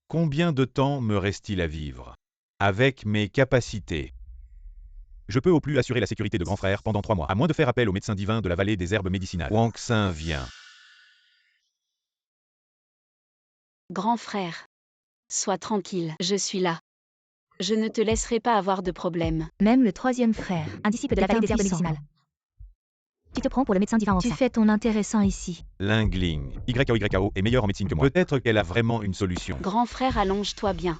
Combien de temps me reste-t-il à vivre? Avec mes capacités. Je peux au plus assurer la sécurité de grand frère pendant 3 mois, à moins de faire appel au médecin divin de la vallée des herbes médicinales. Wang Xin vient. Grand frère, sois tranquille, je suis là. Je ne te laisserai pas avoir de problème. Même le troisième frère, un disciple de la vallée des herbes médicinales. Tu te prends pour le médecin divin. Tu fais ton intéressant ici. Lingling. YOYO est meilleur en médecine que moi. Peut-être qu'elle a vraiment une solution. Grand frère, allonge-toi bien.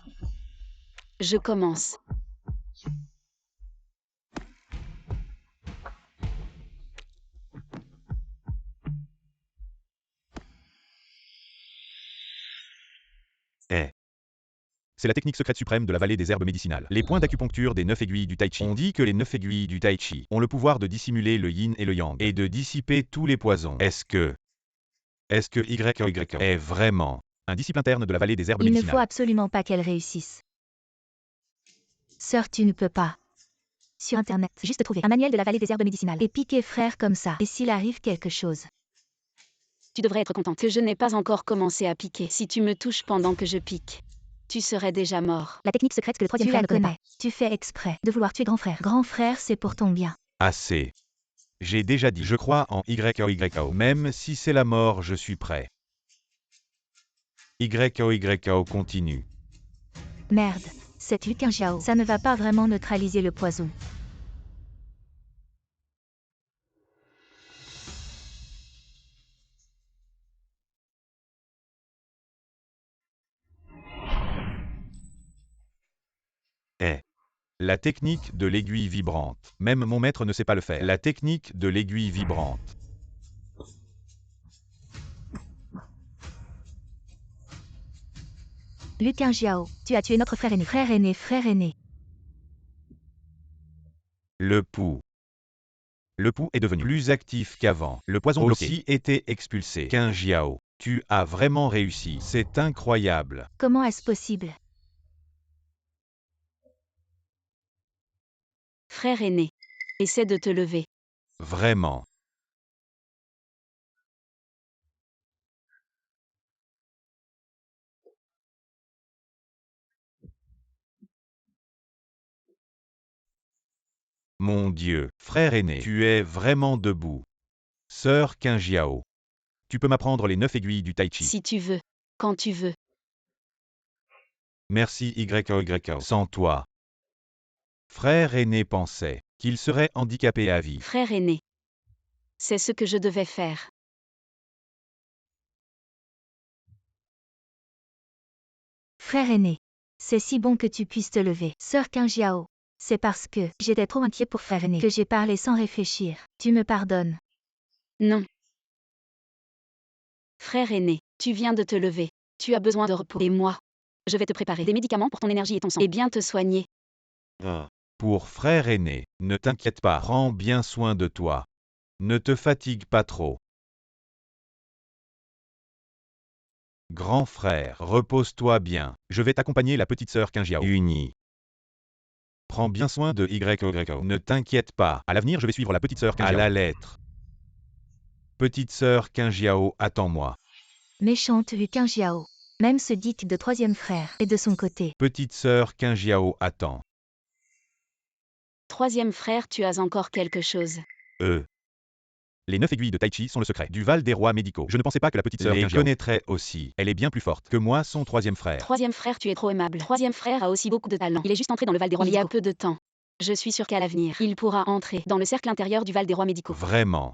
Je commence. C'est la technique secrète suprême de la vallée des herbes médicinales. Les points d'acupuncture des 9 aiguilles du Tai Chi. On dit que les 9 aiguilles du Tai Chi ont le pouvoir de dissimuler le yin et le yang et de dissiper tous les poisons. Est-ce que YOYO est vraiment un disciple interne de la vallée des herbes Il ne médicinales? faut absolument pas qu'elle réussisse. Sœur, tu ne peux pas. Sur Internet, juste trouver un manuel de la vallée des herbes médicinales et piquer frère comme ça. Et s'il arrive quelque chose? Tu devrais être contente que je n'ai pas encore commencé à piquer. Si tu me touches pendant que je pique, tu serais déjà mort. La technique secrète que le troisième frère ne connaît pas. Tu fais exprès de vouloir tuer grand frère. Grand frère, c'est pour ton bien. Assez. J'ai déjà dit, je crois en YOYO. Même si c'est la mort, je suis prêt. YOYO continue. Merde, c'est Lu Qingjiao. Ça ne va pas vraiment neutraliser le poison. La technique de l'aiguille vibrante. Même mon maître ne sait pas le faire. La technique de l'aiguille vibrante. Lu Qingjiao, tu as tué notre frère aîné. Frère aîné, frère aîné. Le pouls. Le pouls est devenu plus actif qu'avant. Le poison aussi était expulsé. Qingjiao, tu as vraiment réussi. C'est incroyable. Comment est-ce possible? Frère aîné, essaie de te lever. Vraiment. Mon Dieu, frère aîné, tu es vraiment debout. Sœur Qingjiao, tu peux m'apprendre les 9 aiguilles du Tai Chi. Si tu veux, quand tu veux. Merci YOYO. Sans toi. Frère aîné pensait qu'il serait handicapé à vie. Frère aîné, c'est ce que je devais faire. Frère aîné, c'est si bon que tu puisses te lever. Sœur Qingjiao, c'est parce que j'étais trop inquiet pour frère aîné que j'ai parlé sans réfléchir. Tu me pardonnes? Non. Frère aîné, tu viens de te lever. Tu as besoin de repos. Et moi, Je vais te préparer des médicaments pour ton énergie et ton sang. Et bien te soigner. Pour frère aîné, ne t'inquiète pas, prends bien soin de toi. Ne te fatigue pas trop. Grand frère, repose-toi bien. Je vais t'accompagner la petite sœur Kinjiao. Uni. Prends bien soin de YYO. Ne t'inquiète pas. À l'avenir, je vais suivre la petite sœur Kinjiao. À la lettre. Petite sœur Kinjiao, attends-moi. Méchante Hu Qingjiao. Même se dit de troisième frère. Et de son côté. Petite sœur Kinjiao, attends. Troisième frère, tu as encore quelque chose. Les 9 aiguilles de Tai Chi sont le secret du Val des rois médicaux. Je ne pensais pas que la petite sœur Kinjiao connaîtrait aussi. Elle est bien plus forte que moi, son troisième frère. Troisième frère, tu es trop aimable. Troisième frère a aussi beaucoup de talent. Il est juste entré dans le Val des rois médicaux. Il y a peu de temps. Je suis sûre qu'à l'avenir, il pourra entrer dans le cercle intérieur du Val des rois médicaux. Vraiment.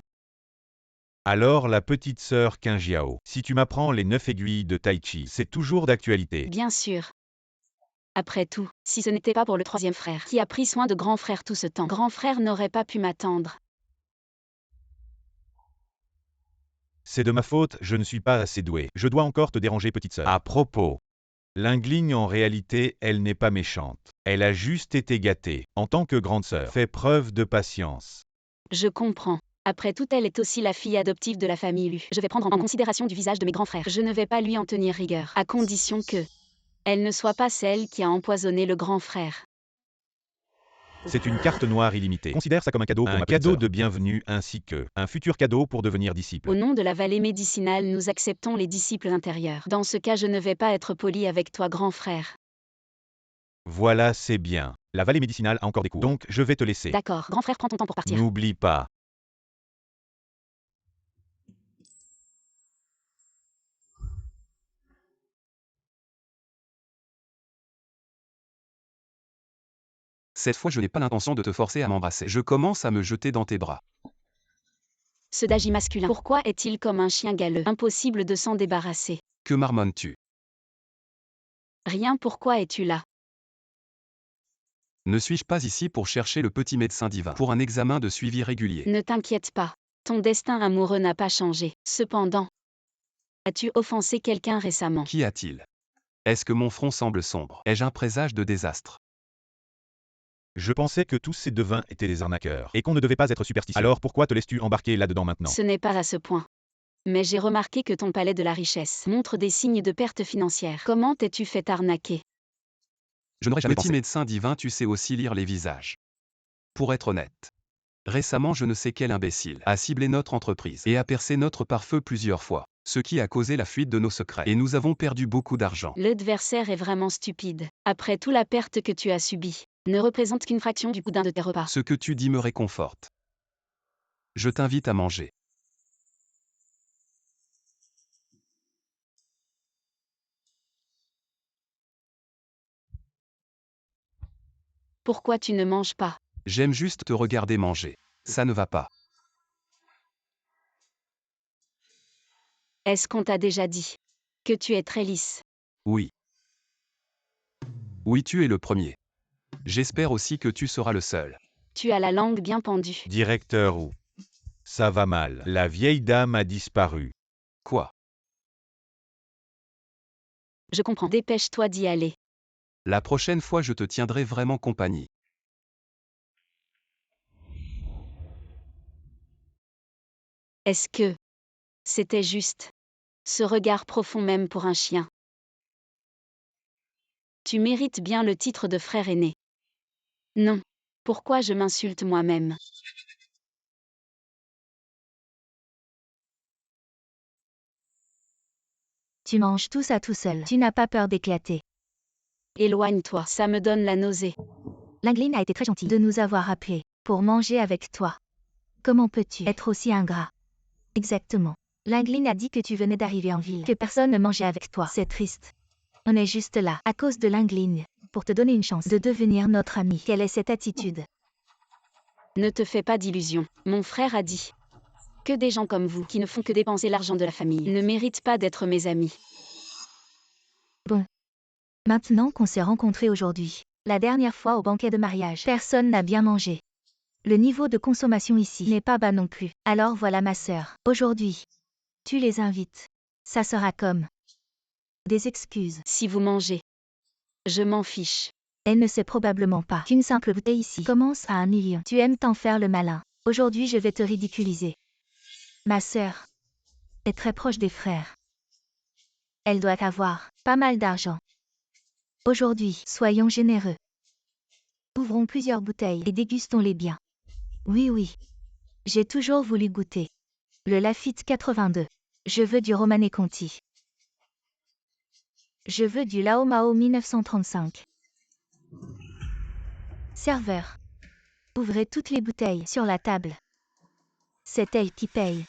Alors la petite sœur Kinjiao, si tu m'apprends les 9 aiguilles de Tai Chi, c'est toujours d'actualité. Bien sûr. Après tout, si ce n'était pas pour le troisième frère qui a pris soin de grand frère tout ce temps, grand frère n'aurait pas pu m'attendre. C'est de ma faute, je ne suis pas assez doué. Je dois encore te déranger, petite sœur. À propos, Lingeling en réalité, elle n'est pas méchante. Elle a juste été gâtée. En tant que grande sœur, fais preuve de patience. Je comprends. Après tout, elle est aussi la fille adoptive de la famille Lu. Je vais prendre en considération du visage de mes grands frères. Je ne vais pas lui en tenir rigueur, à condition que elle ne soit pas celle qui a empoisonné le grand frère. C'est une carte noire illimitée. Considère ça comme un cadeau pour ma petite sœur. Un cadeau de bienvenue ainsi que un futur cadeau pour devenir disciple. Au nom de la vallée médicinale, nous acceptons les disciples intérieurs. Dans ce cas, je ne vais pas être poli avec toi, grand frère. Voilà, c'est bien. La vallée médicinale a encore des cours. Donc, je vais te laisser. D'accord, grand frère, prends ton temps pour partir. N'oublie pas. Cette fois, je n'ai pas l'intention de te forcer à m'embrasser. Je commence à me jeter dans tes bras. Ce Daji masculin, pourquoi est-il comme un chien galeux? Impossible de s'en débarrasser. Que marmonnes-tu? Rien, pourquoi es-tu là? Ne suis-je pas ici pour chercher le petit médecin divin pour un examen de suivi régulier? Ne t'inquiète pas. Ton destin amoureux n'a pas changé. Cependant, as-tu offensé quelqu'un récemment? Qu'y a-t-il? Est-ce que mon front semble sombre? Ai-je un présage de désastre? Je pensais que tous ces devins étaient des arnaqueurs et qu'on ne devait pas être superstitieux. Alors pourquoi te laisses-tu embarquer là-dedans maintenant? Ce n'est pas à ce point. Mais j'ai remarqué que ton palais de la richesse montre des signes de perte financière. Comment t'es-tu fait arnaquer? Je n'aurais jamais pensé. Petit médecin divin, tu sais aussi lire les visages. Pour être honnête, récemment je ne sais quel imbécile a ciblé notre entreprise et a percé notre pare-feu plusieurs fois, ce qui a causé la fuite de nos secrets. Et nous avons perdu beaucoup d'argent. L'adversaire est vraiment stupide. Après tout, la perte que tu as subie ne représente qu'une fraction du coût d'un de tes repas. Ce que tu dis me réconforte. Je t'invite à manger. Pourquoi tu ne manges pas? J'aime juste te regarder manger. Ça ne va pas. Est-ce qu'on t'a déjà dit que tu es très lisse? Oui. Oui, tu es le premier. J'espère aussi que tu seras le seul. Tu as la langue bien pendue. Directeur ou? Ça va mal. La vieille dame a disparu. Quoi? Je comprends. Dépêche-toi d'y aller. La prochaine fois je te tiendrai vraiment compagnie. Est-ce que c'était juste? Ce regard profond même pour un chien. Tu mérites bien le titre de frère aîné. Non. Pourquoi je m'insulte moi-même? Tu manges tout ça tout seul. Tu n'as pas peur d'éclater. Éloigne-toi, ça me donne la nausée. Lingeling a été très gentil de nous avoir appelés pour manger avec toi. Comment peux-tu être aussi ingrat? Exactement. Lingeling a dit que tu venais d'arriver en ville, que personne ne mangeait avec toi. C'est triste. On est juste là, à cause de Lingeling, pour te donner une chance de devenir notre ami. Quelle est cette attitude? Ne te fais pas d'illusions. Mon frère a dit que des gens comme vous, qui ne font que dépenser l'argent de la famille, ne méritent pas d'être mes amis. Bon. Maintenant qu'on s'est rencontrés aujourd'hui, la dernière fois au banquet de mariage, personne n'a bien mangé. Le niveau de consommation ici n'est pas bas non plus. Alors voilà ma sœur. Aujourd'hui, tu les invites. Ça sera comme des excuses. Si vous mangez Je m'en fiche. Elle ne sait probablement pas qu'une simple bouteille ici commence à 1 million. Tu aimes t'en faire le malin. Aujourd'hui je vais te ridiculiser. Ma sœur est très proche des frères. Elle doit avoir pas mal d'argent. Aujourd'hui, soyons généreux. Ouvrons plusieurs bouteilles et dégustons-les bien. Oui, oui. J'ai toujours voulu goûter. Le Lafite 82. Je veux du Romanée Conti. Je veux du Lao Mao 1935. Serveur. Ouvrez toutes les bouteilles sur la table. C'est elle qui paye.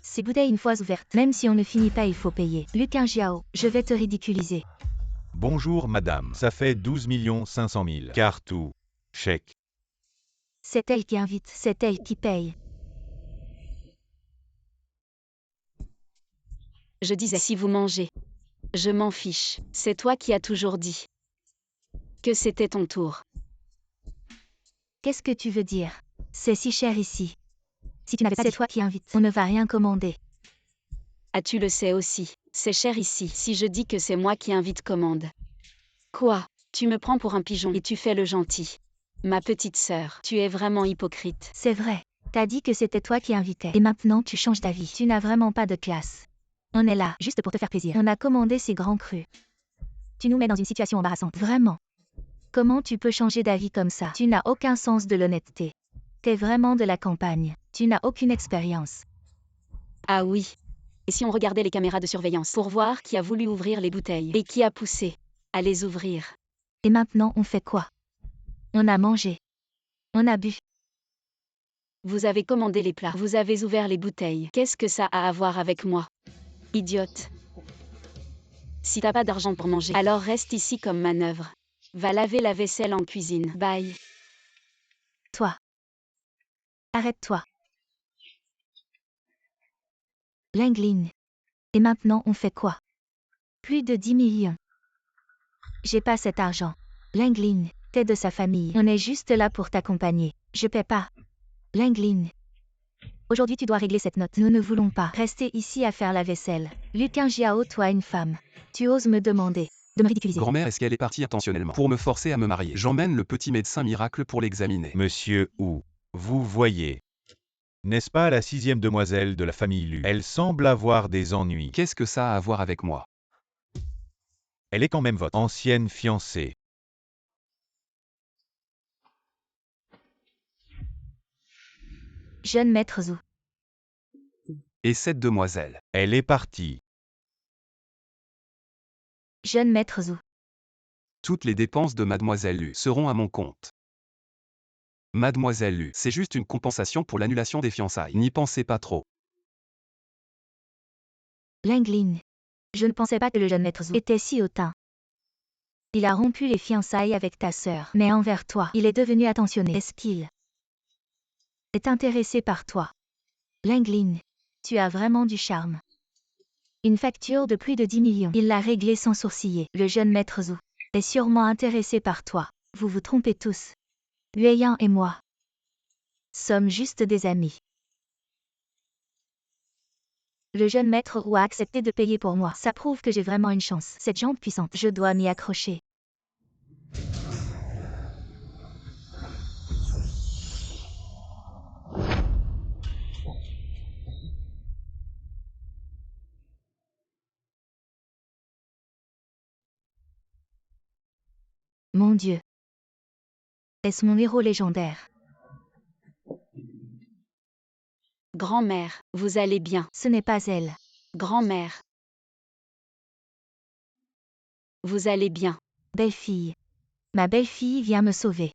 Ces bouteilles une fois ouvertes, même si on ne finit pas il faut payer. Lucas Jiao, je vais te ridiculiser. Bonjour madame, ça fait 12 500 000. Carte ou chèque? C'est elle qui invite, c'est elle qui paye. Je disais si vous mangez. Je m'en fiche. C'est toi qui as toujours dit que c'était ton tour. Qu'est-ce que tu veux dire? C'est si cher ici. Si tu n'avais pas c'est toi qui invites, on ne va rien commander. Ah, tu le sais aussi. C'est cher ici. Si je dis que c'est moi qui invite, commande. Quoi? Tu me prends pour un pigeon et tu fais le gentil. Ma petite sœur, tu es vraiment hypocrite. C'est vrai. T'as dit que c'était toi qui invitais. Et maintenant tu changes d'avis. Tu n'as vraiment pas de classe. On est là, juste pour te faire plaisir. On a commandé ces grands crus. Tu nous mets dans une situation embarrassante. Vraiment. Comment tu peux changer d'avis comme ça? Tu n'as aucun sens de l'honnêteté. T'es vraiment de la campagne. Tu n'as aucune expérience. Ah oui. Et si on regardait les caméras de surveillance pour voir qui a voulu ouvrir les bouteilles et qui a poussé à les ouvrir? Et maintenant on fait quoi? On a mangé. On a bu. Vous avez commandé les plats. Vous avez ouvert les bouteilles. Qu'est-ce que ça a à voir avec moi? Idiote. Si t'as pas d'argent pour manger, alors reste ici comme manœuvre. Va laver la vaisselle en cuisine. Bye. Toi. Arrête-toi. Linglin. Et maintenant on fait quoi? Plus de 10 millions. J'ai pas cet argent. Linglin, t'es de sa famille. On est juste là pour t'accompagner. Je paie pas. Linglin. Aujourd'hui tu dois régler cette note. Nous ne voulons pas rester ici à faire la vaisselle. Lucas Jiao, toi une femme. Tu oses me demander de me ridiculiser. Grand-mère, est-ce qu'elle est partie intentionnellement pour me forcer à me marier? J'emmène le petit médecin miracle pour l'examiner. Monsieur Wu, vous voyez. N'est-ce pas la 6e demoiselle de la famille Lu? Elle semble avoir des ennuis. Qu'est-ce que ça a à voir avec moi? Elle est quand même votre ancienne fiancée. Jeune maître Zhou. Et cette demoiselle? Elle est partie. Jeune maître Zhou. Toutes les dépenses de Mademoiselle Lu seront à mon compte. Mademoiselle Lu, c'est juste une compensation pour l'annulation des fiançailles. N'y pensez pas trop. Linglin. Je ne pensais pas que le jeune maître Zhou était si hautain. Il a rompu les fiançailles avec ta sœur, mais envers toi, il est devenu attentionné. Est-ce qu'il est intéressé par toi? Linglin, tu as vraiment du charme. Une facture de plus de 10 millions. Il l'a réglée sans sourciller. Le jeune maître Zhou est sûrement intéressé par toi. Vous vous trompez tous. Lueyan et moi sommes juste des amis. Le jeune maître Wu a accepté de payer pour moi. Ça prouve que j'ai vraiment une chance. Cette jambe puissante, je dois m'y accrocher. Mon Dieu. Est-ce mon héros légendaire? Grand-mère, vous allez bien? Ce n'est pas elle. Grand-mère. Vous allez bien? Belle-fille. Ma belle-fille vient me sauver.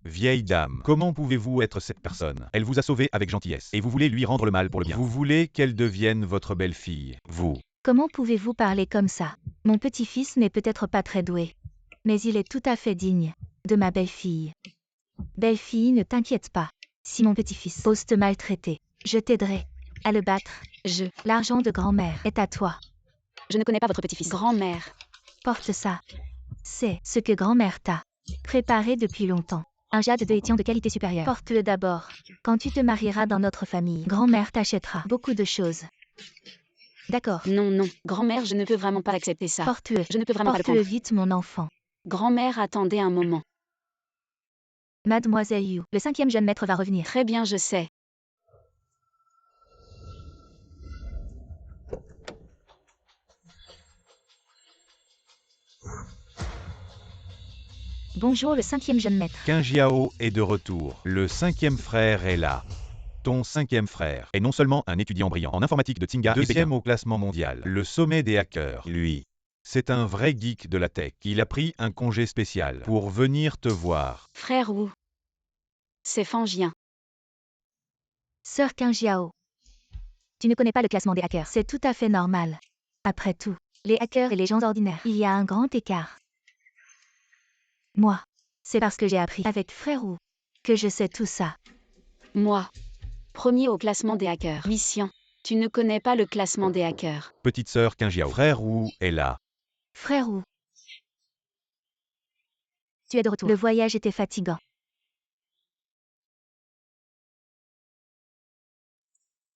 Vieille dame, comment pouvez-vous être cette personne? Elle vous a sauvé avec gentillesse, et vous voulez lui rendre le mal pour le bien. Vous voulez qu'elle devienne votre belle-fille, vous. Comment pouvez-vous parler comme ça? Mon petit-fils n'est peut-être pas très doué, mais il est tout à fait digne de ma belle-fille. Belle-fille, ne t'inquiète pas. Si mon petit-fils ose te maltraiter, je t'aiderai à le battre. L'argent de grand-mère est à toi. Je ne connais pas votre petit-fils. Grand-mère. Porte ça. C'est ce que grand-mère t'a préparé depuis longtemps. Un jade de étian de qualité supérieure. Porte-le d'abord. Quand tu te marieras dans notre famille, grand-mère t'achètera beaucoup de choses. D'accord. Non, non. Grand-mère, je ne peux vraiment pas accepter ça. Porte-le. Je ne peux vraiment pas le Porte-le prendre. vite, mon enfant. Grand-mère, attendez un moment. Mademoiselle Yu, le 5e jeune maître va revenir. Très bien, je sais. Bonjour, le 5e jeune maître. Qin Jiao est de retour. Le 5e frère est là. Ton 5e frère est non seulement un étudiant brillant en informatique de Tsinghua, deuxième au classement mondial, le sommet des hackers, lui. C'est un vrai geek de la tech. Il a pris un congé spécial pour venir te voir. Frère Wu. C'est Fangien. Sœur Qin Jiao. Tu ne connais pas le classement des hackers. C'est tout à fait normal. Après tout, les hackers et les gens ordinaires, il y a un grand écart. Moi, c'est parce que j'ai appris avec frère Wu que je sais tout ça. Moi. Premier au classement des hackers. Mission. Tu ne connais pas le classement des hackers. Petite sœur Qin Jiao. Frère Wu est là. Frère Wu. Tu es de retour. Le voyage était fatigant.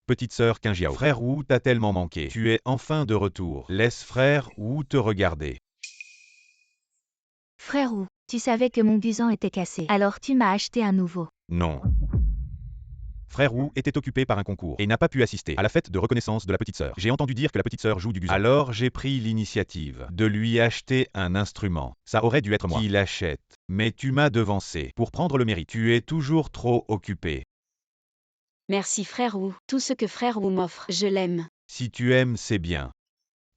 Petite sœur Qin Jiao. Frère Wu t'a tellement manqué. Tu es enfin de retour. Laisse frère Wu te regarder. Frère Wu, tu savais que mon busan était cassé. Alors tu m'as acheté un nouveau. Non. Frère Wu était occupé par un concours et n'a pas pu assister à la fête de reconnaissance de la petite sœur. J'ai entendu dire que la petite sœur joue du busan. Alors j'ai pris l'initiative de lui acheter un instrument. Ça aurait dû être moi qui l'achète. Mais tu m'as devancé pour prendre le mérite. Tu es toujours trop occupé. Merci frère Wu. Tout ce que frère Wu m'offre, je l'aime. Si tu aimes, c'est bien.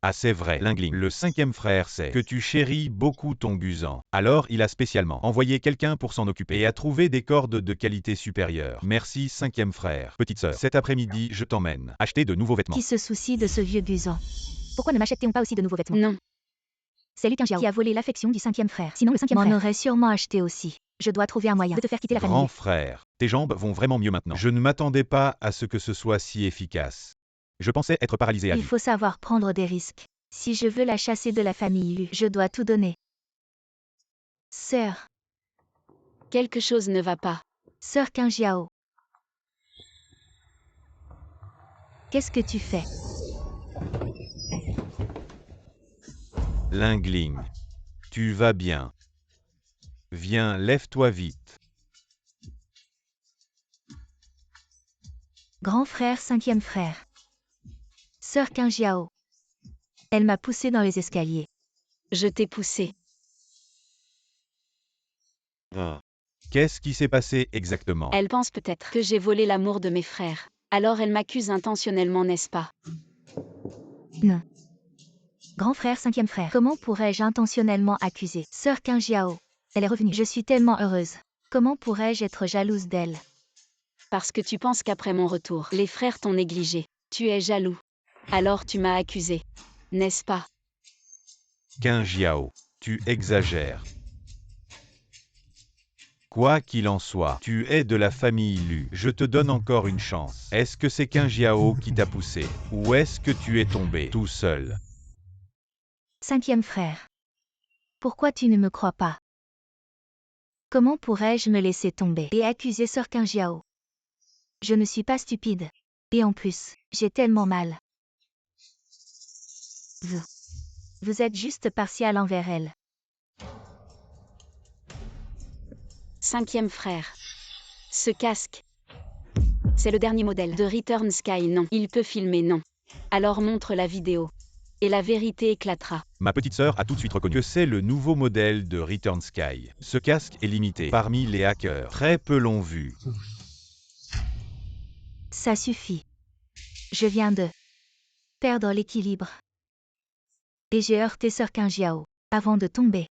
Ah c'est vrai, Lingling, le 5e frère sait que tu chéris beaucoup ton busan. Alors il a spécialement envoyé quelqu'un pour s'en occuper et a trouvé des cordes de qualité supérieure. Merci 5e frère. Petite sœur, cet après-midi je t'emmène acheter de nouveaux vêtements. Qui se soucie de ce vieux busan? Pourquoi ne m'achète-t-on pas aussi de nouveaux vêtements? Non. C'est Lu Qin Jiao qui a volé l'affection du 5e frère. Sinon le 5e frère m'en aurait sûrement acheté aussi. Je dois trouver un moyen de te faire quitter la famille. Grand frère, tes jambes vont vraiment mieux maintenant. Je ne m'attendais pas à ce que ce soit si efficace. Je pensais être paralysé à Il vie. faut savoir prendre des risques. Si je veux la chasser de la famille Lu, je dois tout donner. Sœur. Quelque chose ne va pas. Sœur Qin Jiao. Qu'est-ce que tu fais? Lingling, tu vas bien. Viens, lève-toi vite. Grand frère, 5e frère. Sœur Qin Jiao. Elle m'a poussé dans les escaliers. Je t'ai poussé. Qu'est-ce qui s'est passé exactement? Elle pense peut-être que j'ai volé l'amour de mes frères. Alors elle m'accuse intentionnellement, n'est-ce pas? Non. Grand frère, 5e frère. Comment pourrais-je intentionnellement accuser Sœur Qin Jiao? Elle est revenue. Je suis tellement heureuse. Comment pourrais-je être jalouse d'elle? Parce que tu penses qu'après mon retour, les frères t'ont négligé. Tu es jaloux. Alors tu m'as accusé. N'est-ce pas? Qin Jiao, tu exagères. Quoi qu'il en soit, tu es de la famille Lu. Je te donne encore une chance. Est-ce que c'est Qin Jiao qui t'a poussé? Ou est-ce que tu es tombé tout seul? 5e frère. Pourquoi tu ne me crois pas? Comment pourrais-je me laisser tomber et accuser Sœur Qin Jiao? Je ne suis pas stupide. Et en plus, j'ai tellement mal. Vous êtes juste partial envers elle. 5e frère. Ce casque. C'est le dernier modèle de Return Sky, non. Il peut filmer, non. Alors montre la vidéo. Et la vérité éclatera. Ma petite sœur a tout de suite reconnu que c'est le nouveau modèle de Return Sky. Ce casque est limité parmi les hackers. Très peu l'ont vu. Ça suffit. Je viens de perdre l'équilibre. Et j'ai heurté Sœur Qin Jiao avant de tomber.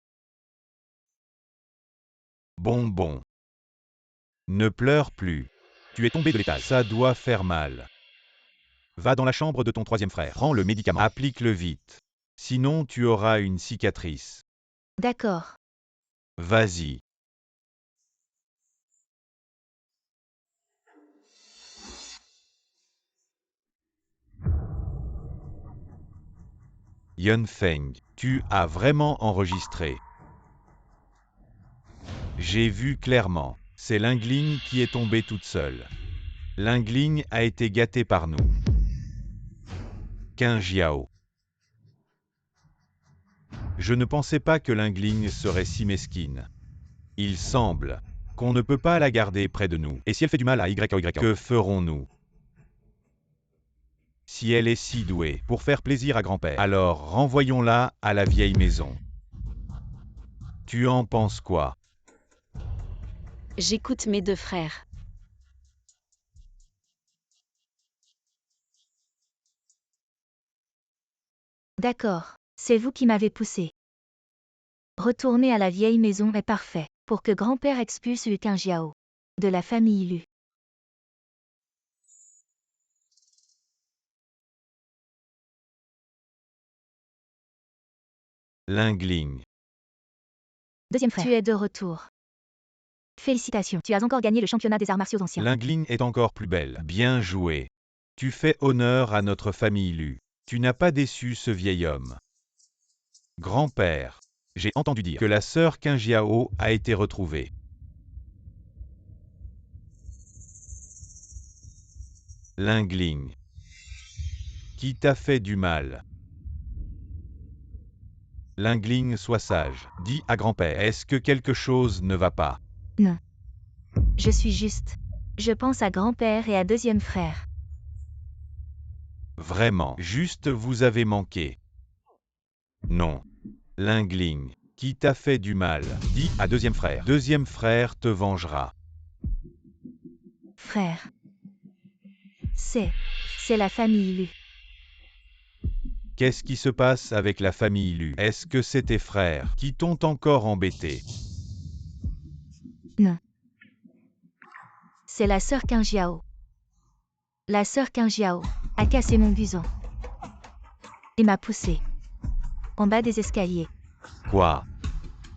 Bon. Ne pleure plus. Tu es tombé de l'étage. Ça doit faire mal. Va dans la chambre de ton 3e frère. Prends le médicament. Applique-le vite. Sinon tu auras une cicatrice. D'accord. Vas-y. Yunfeng, tu as vraiment enregistré. J'ai vu clairement. C'est Lingling qui est tombée toute seule. Lingling a été gâtée par nous. Qin Jiao. Je ne pensais pas que Lingling serait si mesquine. Il semble qu'on ne peut pas la garder près de nous. Et si elle fait du mal à YY, que ferons-nous? Si elle est si douée pour faire plaisir à grand-père, alors renvoyons-la à la vieille maison. Tu en penses quoi? J'écoute mes deux frères. D'accord, c'est vous qui m'avez poussé. Retourner à la vieille maison est parfait, pour que grand-père expulse Yu Qingjiao de la famille Lu. Lingling. Deuxième frère. Tu es de retour. Félicitations, tu as encore gagné le championnat des arts martiaux anciens. Lingling est encore plus belle. Bien joué. Tu fais honneur à notre famille Lu. Tu n'as pas déçu ce vieil homme. Grand-père, j'ai entendu dire que la sœur Qingjiao a été retrouvée. Lingling. Qui t'a fait du mal? Lingling, sois sage. Dis à grand-père, est-ce que quelque chose ne va pas? Non. Je suis juste. Je pense à grand-père et à deuxième frère. Vraiment, juste vous avez manqué. Non. Lingling. Qui t'a fait du mal? Dis à deuxième frère. Deuxième frère te vengera. Frère. C'est la famille Lu. Qu'est-ce qui se passe avec la famille Lu? Est-ce que c'est tes frères qui t'ont encore embêté? Non. C'est la sœur Qingjiao. La sœur Qingjiao a cassé mon buson et m'a poussé en bas des escaliers. Quoi?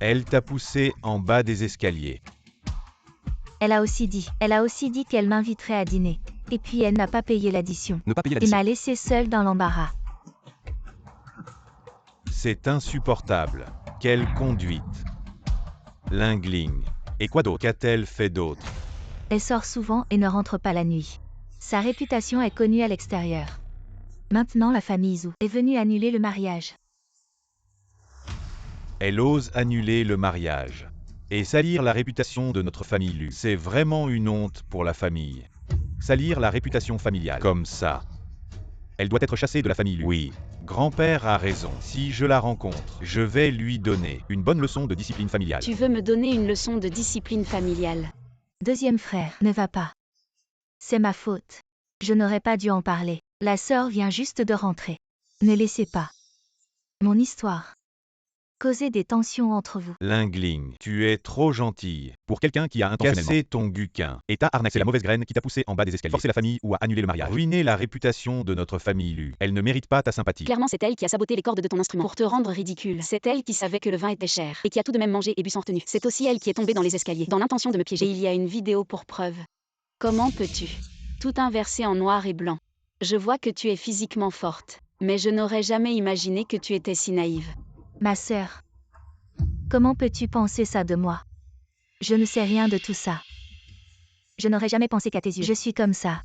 Elle t'a poussé en bas des escaliers. Elle a aussi dit qu'elle m'inviterait à dîner. Et puis elle n'a pas payé l'addition. Ne pas payer Et l'addition. m'a laissé seule dans l'embarras. C'est insupportable. Quelle conduite. Lingling. Et quoi d'autre? Qu'a-t-elle fait d'autre? Elle sort souvent et ne rentre pas la nuit. Sa réputation est connue à l'extérieur. Maintenant la famille Zhu est venue annuler le mariage. Elle ose annuler le mariage. Et salir la réputation de notre famille Lu. C'est vraiment une honte pour la famille. Salir la réputation familiale. Comme ça. Elle doit être chassée de la famille Lu. Oui. Grand-père a raison. Si je la rencontre, je vais lui donner une bonne leçon de discipline familiale. Tu veux me donner une leçon de discipline familiale? Deuxième frère ne va pas. C'est ma faute. Je n'aurais pas dû en parler. La sœur vient juste de rentrer. Ne laissez pas mon histoire causer des tensions entre vous. Lingling, tu es trop gentille. Pour quelqu'un qui a cassé ton guquin. Et t'a arnaqué, c'est la mauvaise graine qui t'a poussé en bas des escaliers. Forcer la famille ou à annuler le mariage. Ruiner la réputation de notre famille Lu. Elle ne mérite pas ta sympathie. Clairement, c'est elle qui a saboté les cordes de ton instrument pour te rendre ridicule. C'est elle qui savait que le vin était cher et qui a tout de même mangé et bu sans retenue. C'est aussi elle qui est tombée dans les escaliers, dans l'intention de me piéger. Et il y a une vidéo pour preuve. Comment peux-tu tout inverser en noir et blanc? Je vois que tu es physiquement forte, mais je n'aurais jamais imaginé que tu étais si naïve. Ma sœur. Comment peux-tu penser ça de moi? Je ne sais rien de tout ça. Je n'aurais jamais pensé qu'à tes yeux. Je suis comme ça.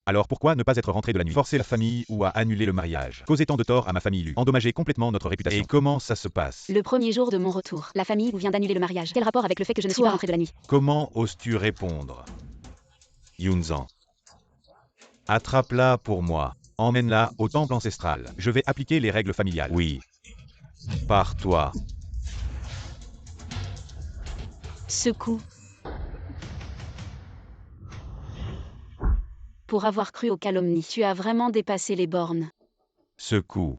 Alors pourquoi ne pas être rentré de la nuit? Forcer la famille ou à annuler le mariage? Causer tant de tort à ma famille Lu. Endommager complètement notre réputation. Et comment ça se passe? Le premier jour de mon retour, la famille vient d'annuler le mariage. Quel rapport avec le fait que je ne suis pas rentrée de la nuit? Comment oses-tu répondre? Yunzan. Attrape-la pour moi. Emmène-la au temple ancestral. Je vais appliquer les règles familiales. Oui. Par toi. Ce coup. Pour avoir cru aux calomnies, tu as vraiment dépassé les bornes. Ce coup.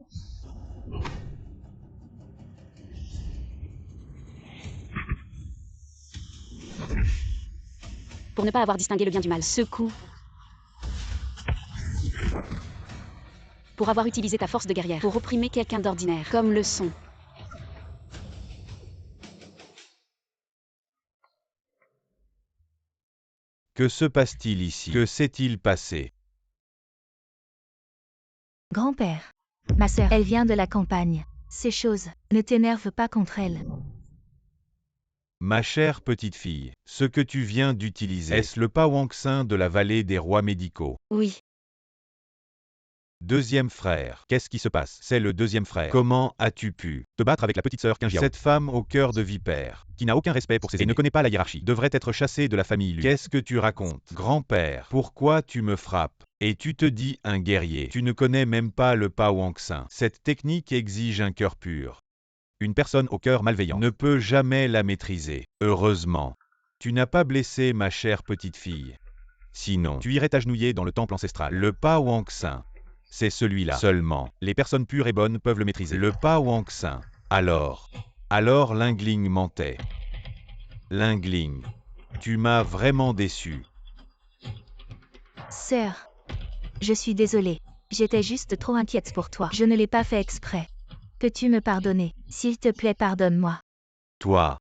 Pour ne pas avoir distingué le bien du mal. Ce coup. Pour avoir utilisé ta force de guerrière pour opprimer quelqu'un d'ordinaire, comme le sont. Que se passe-t-il ici? Que s'est-il passé? Grand-père. Ma sœur, elle vient de la campagne. Ces choses, ne t'énerve pas contre elle. Ma chère petite fille, ce que tu viens d'utiliser, est-ce le Pawangshin de la vallée des rois médicaux? Oui, Deuxième frère. Qu'est-ce qui se passe? C'est le deuxième frère. Comment as-tu pu te battre avec la petite sœur Qingjiao? Cette femme au cœur de vipère, qui n'a aucun respect pour ses aînés et ne connaît pas la hiérarchie, devrait être chassée de la famille Lu. Qu'est-ce que tu racontes? Grand-père, pourquoi tu me frappes? Et tu te dis un guerrier. Tu ne connais même pas le Pawangshin. Cette technique exige un cœur pur. Une personne au cœur malveillant ne peut jamais la maîtriser. Heureusement, tu n'as pas blessé ma chère petite fille. Sinon, tu irais t'agenouiller dans le temple ancestral. Le Pawangshin, c'est celui-là. Seulement, les personnes pures et bonnes peuvent le maîtriser. Le Pawangshin. Alors Lingling mentait. Lingling, tu m'as vraiment déçu. Sœur, je suis désolée. J'étais juste trop inquiète pour toi. Je ne l'ai pas fait exprès. Peux-tu me pardonner? S'il te plaît, pardonne-moi. Toi.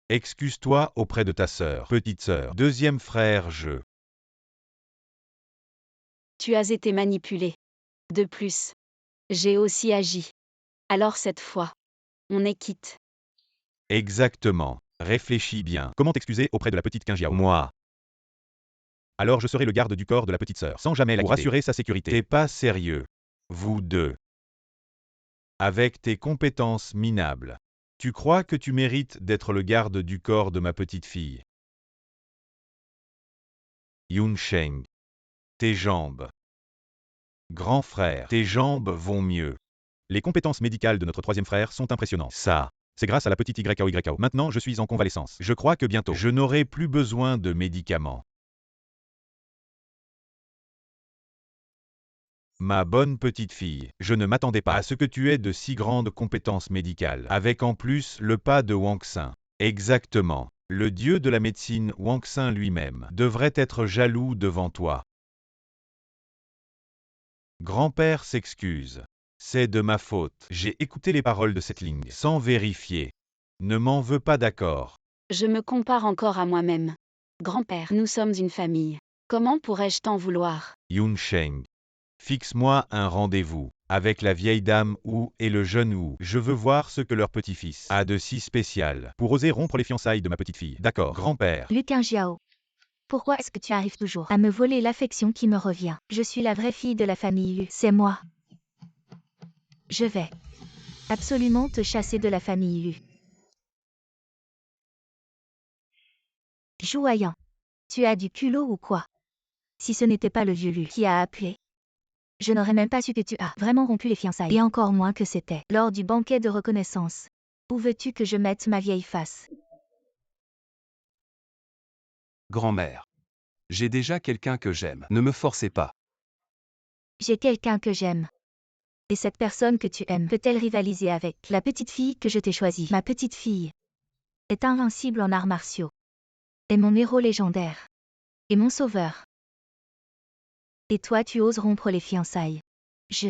Excuse-toi auprès de ta sœur, petite sœur. Deuxième frère, tu as été manipulé. De plus, j'ai aussi agi. Alors cette fois, on est quitte. Exactement. Réfléchis bien. Comment t'excuser auprès de la petite Qingjiao? Moi. Alors je serai le garde du corps de la petite sœur, sans jamais la quitter. Pour assurer sa sécurité. T'es pas sérieux. Vous deux. Avec tes compétences minables. Tu crois que tu mérites d'être le garde du corps de ma petite fille? Yun Sheng. Tes jambes. Grand frère, tes jambes vont mieux. Les compétences médicales de notre troisième frère sont impressionnantes. Ça, c'est grâce à la petite YKO. Maintenant, je suis en convalescence. Je crois que bientôt, je n'aurai plus besoin de médicaments. Ma bonne petite fille, je ne m'attendais pas à ce que tu aies de si grandes compétences médicales, avec en plus le pas de Wangshin. Exactement. Le dieu de la médecine Wangshin lui-même devrait être jaloux devant toi. Grand-père s'excuse. C'est de ma faute. J'ai écouté les paroles de cette ligne sans vérifier. Ne m'en veux pas, d'accord? Je me compare encore à moi-même. Grand-père, nous sommes une famille. Comment pourrais-je t'en vouloir? Yun Sheng. Fixe-moi un rendez-vous avec la vieille dame Wu et le jeune Wu. Je veux voir ce que leur petit-fils a de si spécial pour oser rompre les fiançailles de ma petite fille. D'accord, grand-père. Lu Qingjiao. Pourquoi est-ce que tu arrives toujours à me voler l'affection qui me revient? Je suis la vraie fille de la famille Lu. C'est moi. Je vais absolument te chasser de la famille Lu. Jouaillant. Tu as du culot ou quoi? Si ce n'était pas le vieux Lu qui a appelé, je n'aurais même pas su que tu as vraiment rompu les fiançailles. Et encore moins que c'était lors du banquet de reconnaissance. Où veux-tu que je mette ma vieille face? Grand-mère. J'ai déjà quelqu'un que j'aime. Ne me forcez pas. J'ai quelqu'un que j'aime. Et cette personne que tu aimes peut-elle rivaliser avec la petite fille que je t'ai choisie? Ma petite fille est invincible en arts martiaux. Est mon héros légendaire. Et mon sauveur. Et toi tu oses rompre les fiançailles. Je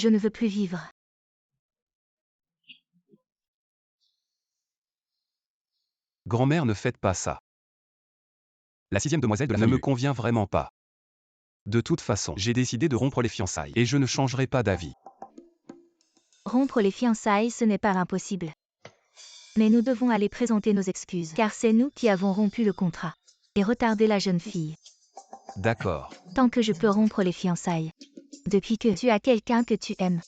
ne veux plus vivre. Grand-mère, ne faites pas ça. La sixième demoiselle de la ne me convient vraiment pas. De toute façon, j'ai décidé de rompre les fiançailles et je ne changerai pas d'avis. Rompre les fiançailles, ce n'est pas impossible. Mais nous devons aller présenter nos excuses, car c'est nous qui avons rompu le contrat et retardé la jeune fille. D'accord. Tant que je peux rompre les fiançailles. Depuis que tu as quelqu'un que tu aimes,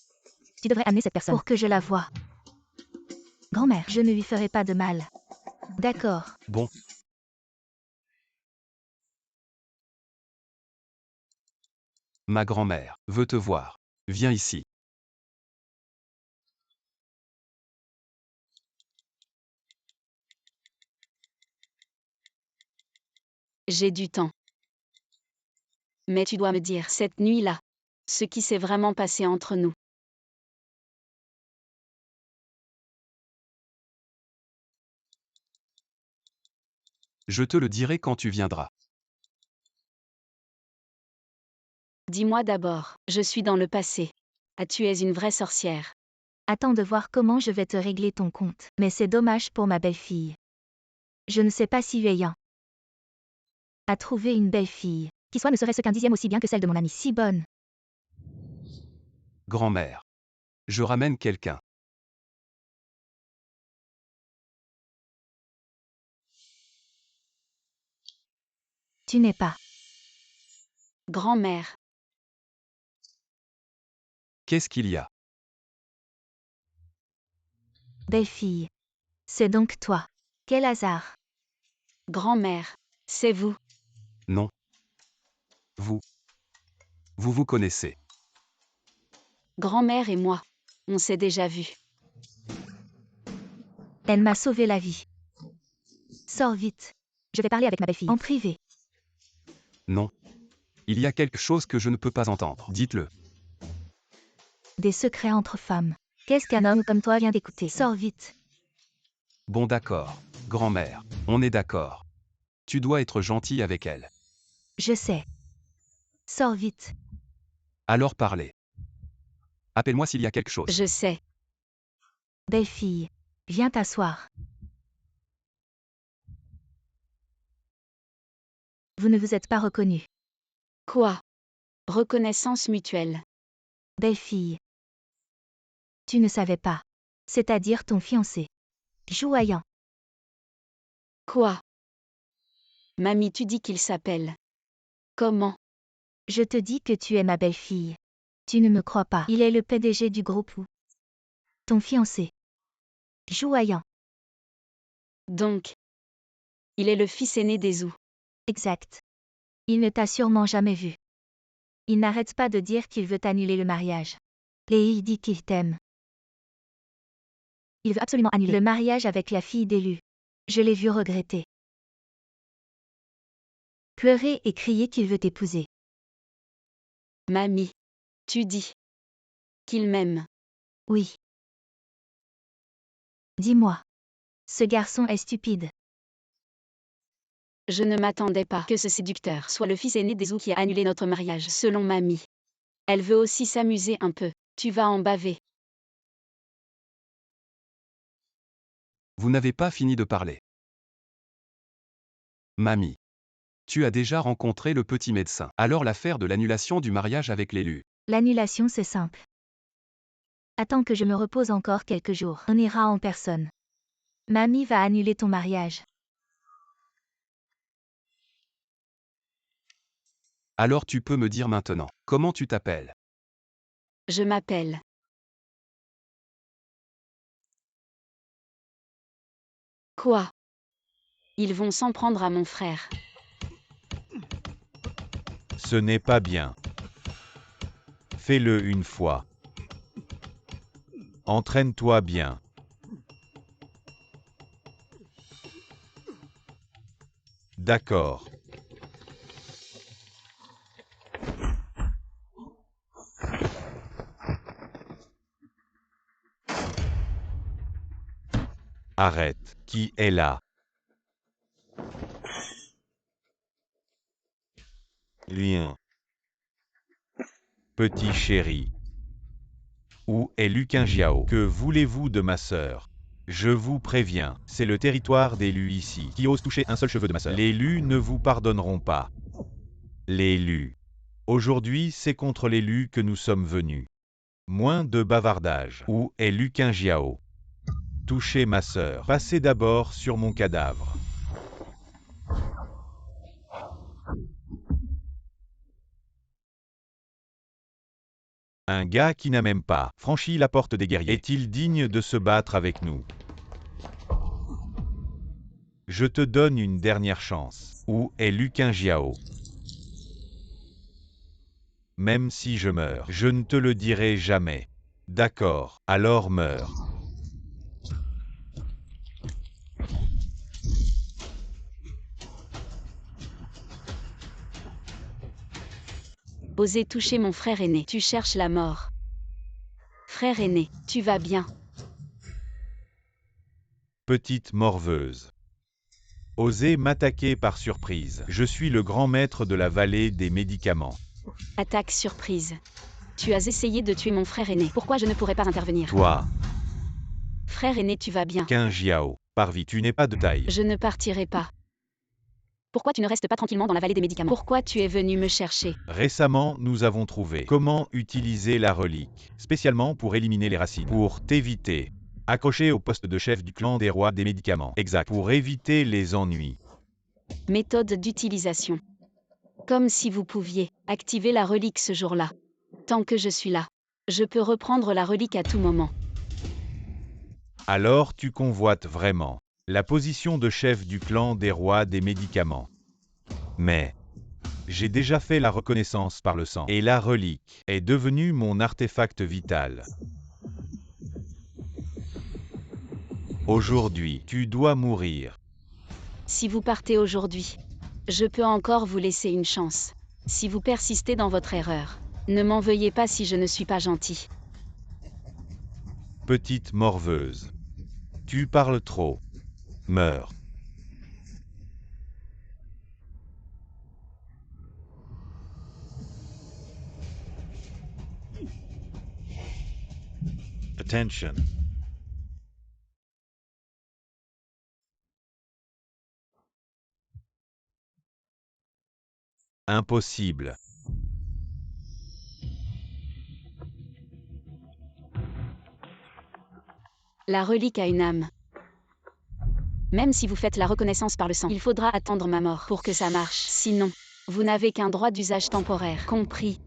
tu devrais amener cette personne pour que je la voie. Grand-mère, je ne lui ferai pas de mal. D'accord. Bon. Ma grand-mère veut te voir. Viens ici. J'ai du temps. Mais tu dois me dire cette nuit-là ce qui s'est vraiment passé entre nous. Je te le dirai quand tu viendras. Dis-moi d'abord, je suis dans le passé. Ah, tu es une vraie sorcière. Attends de voir comment je vais te régler ton compte. Mais c'est dommage pour ma belle-fille. Je ne sais pas si Yueyan a trouvé une belle fille, qui soit ne serait-ce qu'un dixième aussi bien que celle de mon amie si bonne. Grand-mère. Je ramène quelqu'un. Tu n'es pas. Grand-mère. Qu'est-ce qu'il y a? Belle-fille. C'est donc toi. Quel hasard. Grand-mère. C'est vous. Non. Vous. Vous vous connaissez. Grand-mère et moi. On s'est déjà vus. Elle m'a sauvé la vie. Sors vite. Je vais parler avec ma belle-fille. En privé. Non. Il y a quelque chose que je ne peux pas entendre. Dites-le. Des secrets entre femmes. Qu'est-ce qu'un homme comme toi vient d'écouter? Sors vite. Bon d'accord. Grand-mère. On est d'accord. Tu dois être gentil avec elle. Je sais. Sors vite. Alors parlez. Appelle-moi s'il y a quelque chose. Je sais. Belle-fille. Viens t'asseoir. Vous ne vous êtes pas reconnus. Quoi? Reconnaissance mutuelle. Belle-fille. Tu ne savais pas. C'est-à-dire ton fiancé. Jouaillant. Quoi? Mamie, tu dis qu'il s'appelle. Comment? Je te dis que tu es ma belle-fille. Tu ne me crois pas. Il est le PDG du groupe ou. Ton fiancé. Jouaillant. Donc. Il est le fils aîné des Ou. Exact. Il ne t'a sûrement jamais vu. Il n'arrête pas de dire qu'il veut annuler le mariage. Et il dit qu'il t'aime. Il veut absolument annuler le mariage avec la fille d'élu. Je l'ai vu regretter. Pleurer et crier qu'il veut t'épouser. Mamie. Tu dis. Qu'il m'aime. Oui. Dis-moi. Ce garçon est stupide. Je ne m'attendais pas que ce séducteur soit le fils aîné des Ou qui a annulé notre mariage selon Mamie. Elle veut aussi s'amuser un peu. Tu vas en baver. Vous n'avez pas fini de parler. Mamie. Tu as déjà rencontré le petit médecin. Alors l'affaire de l'annulation du mariage avec l'élu. L'annulation c'est simple. Attends que je me repose encore quelques jours. On ira en personne. Mamie va annuler ton mariage. Alors tu peux me dire maintenant. Comment tu t'appelles? Je m'appelle. Quoi? Ils vont s'en prendre à mon frère. Ce n'est pas bien. Fais-le une fois. Entraîne-toi bien. D'accord. Arrête. Qui est là? Lien. Petit chéri. Où est Luquin Jiao? Que voulez-vous de ma sœur? Je vous préviens, c'est le territoire des Lus ici. Qui ose toucher un seul cheveu de ma sœur? Les Lus ne vous pardonneront pas. Les Lus. Aujourd'hui, c'est contre les Lus que nous sommes venus. Moins de bavardage. Où est Luquin Jiao? Touchez ma sœur. Passez d'abord sur mon cadavre. Un gars qui n'a même pas franchi la porte des guerriers est-il digne de se battre avec nous? Je te donne une dernière chance. Où est Luquin Jiao? Même si je meurs, je ne te le dirai jamais. D'accord, alors meurs. Oser toucher mon frère aîné. Tu cherches la mort. Frère aîné, tu vas bien. Petite morveuse. Osez m'attaquer par surprise. Je suis le grand maître de la vallée des médicaments. Attaque surprise. Tu as essayé de tuer mon frère aîné. Pourquoi je ne pourrais pas intervenir? Toi, Frère aîné, tu vas bien. Luquin Jiao, parvis, tu n'es pas de taille. Je ne partirai pas. Pourquoi tu ne restes pas tranquillement dans la vallée des médicaments? Pourquoi tu es venu me chercher? Récemment, nous avons trouvé comment utiliser la relique, spécialement pour éliminer les racines, pour t'éviter. Accroché au poste de chef du clan des rois des médicaments. Exact. Pour éviter les ennuis. Méthode d'utilisation. Comme si vous pouviez activer la relique ce jour-là. Tant que je suis là, je peux reprendre la relique à tout moment. Alors tu convoites vraiment la position de chef du clan des rois des médicaments. Mais j'ai déjà fait la reconnaissance par le sang et la relique est devenue mon artefact vital. Aujourd'hui, tu dois mourir. Si vous partez aujourd'hui, je peux encore vous laisser une chance. Si vous persistez dans votre erreur, ne m'en veuillez pas si je ne suis pas gentil. Petite morveuse. Tu parles trop. Meurs. Attention. Impossible. La relique a une âme. Même si vous faites la reconnaissance par le sang, il faudra attendre ma mort pour que ça marche. Sinon, vous n'avez qu'un droit d'usage temporaire. Compris?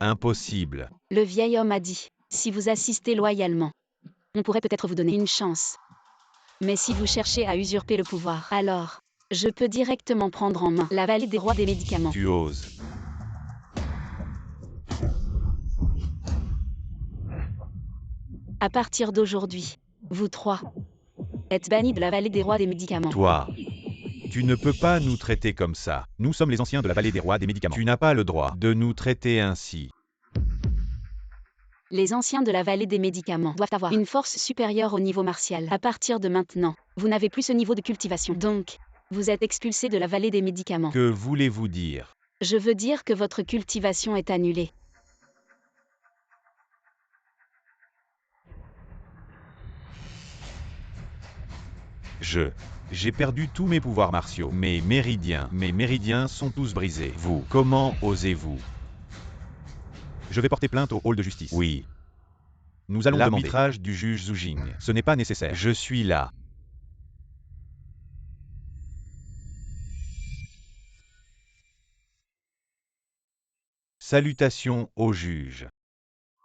Impossible. Le vieil homme a dit, si vous assistez loyalement, on pourrait peut-être vous donner une chance. Mais si vous cherchez à usurper le pouvoir, alors, je peux directement prendre en main la vallée des rois des médicaments. Tu oses. À partir d'aujourd'hui, vous trois êtes bannis de la vallée des rois des médicaments. Toi. Tu ne peux pas nous traiter comme ça. Nous sommes les anciens de la vallée des rois des médicaments. Tu n'as pas le droit de nous traiter ainsi. Les anciens de la vallée des médicaments doivent avoir une force supérieure au niveau martial. À partir de maintenant, vous n'avez plus ce niveau de cultivation. Donc, vous êtes expulsés de la vallée des médicaments. Que voulez-vous dire? Je veux dire que votre cultivation est annulée. J'ai perdu tous mes pouvoirs martiaux. Mes méridiens sont tous brisés. Vous, comment osez-vous? Je vais porter plainte au hall de justice. Oui. Nous allons demander l'arbitrage du juge Zhu Jing. Ce n'est pas nécessaire. Je suis là. Salutations au juge.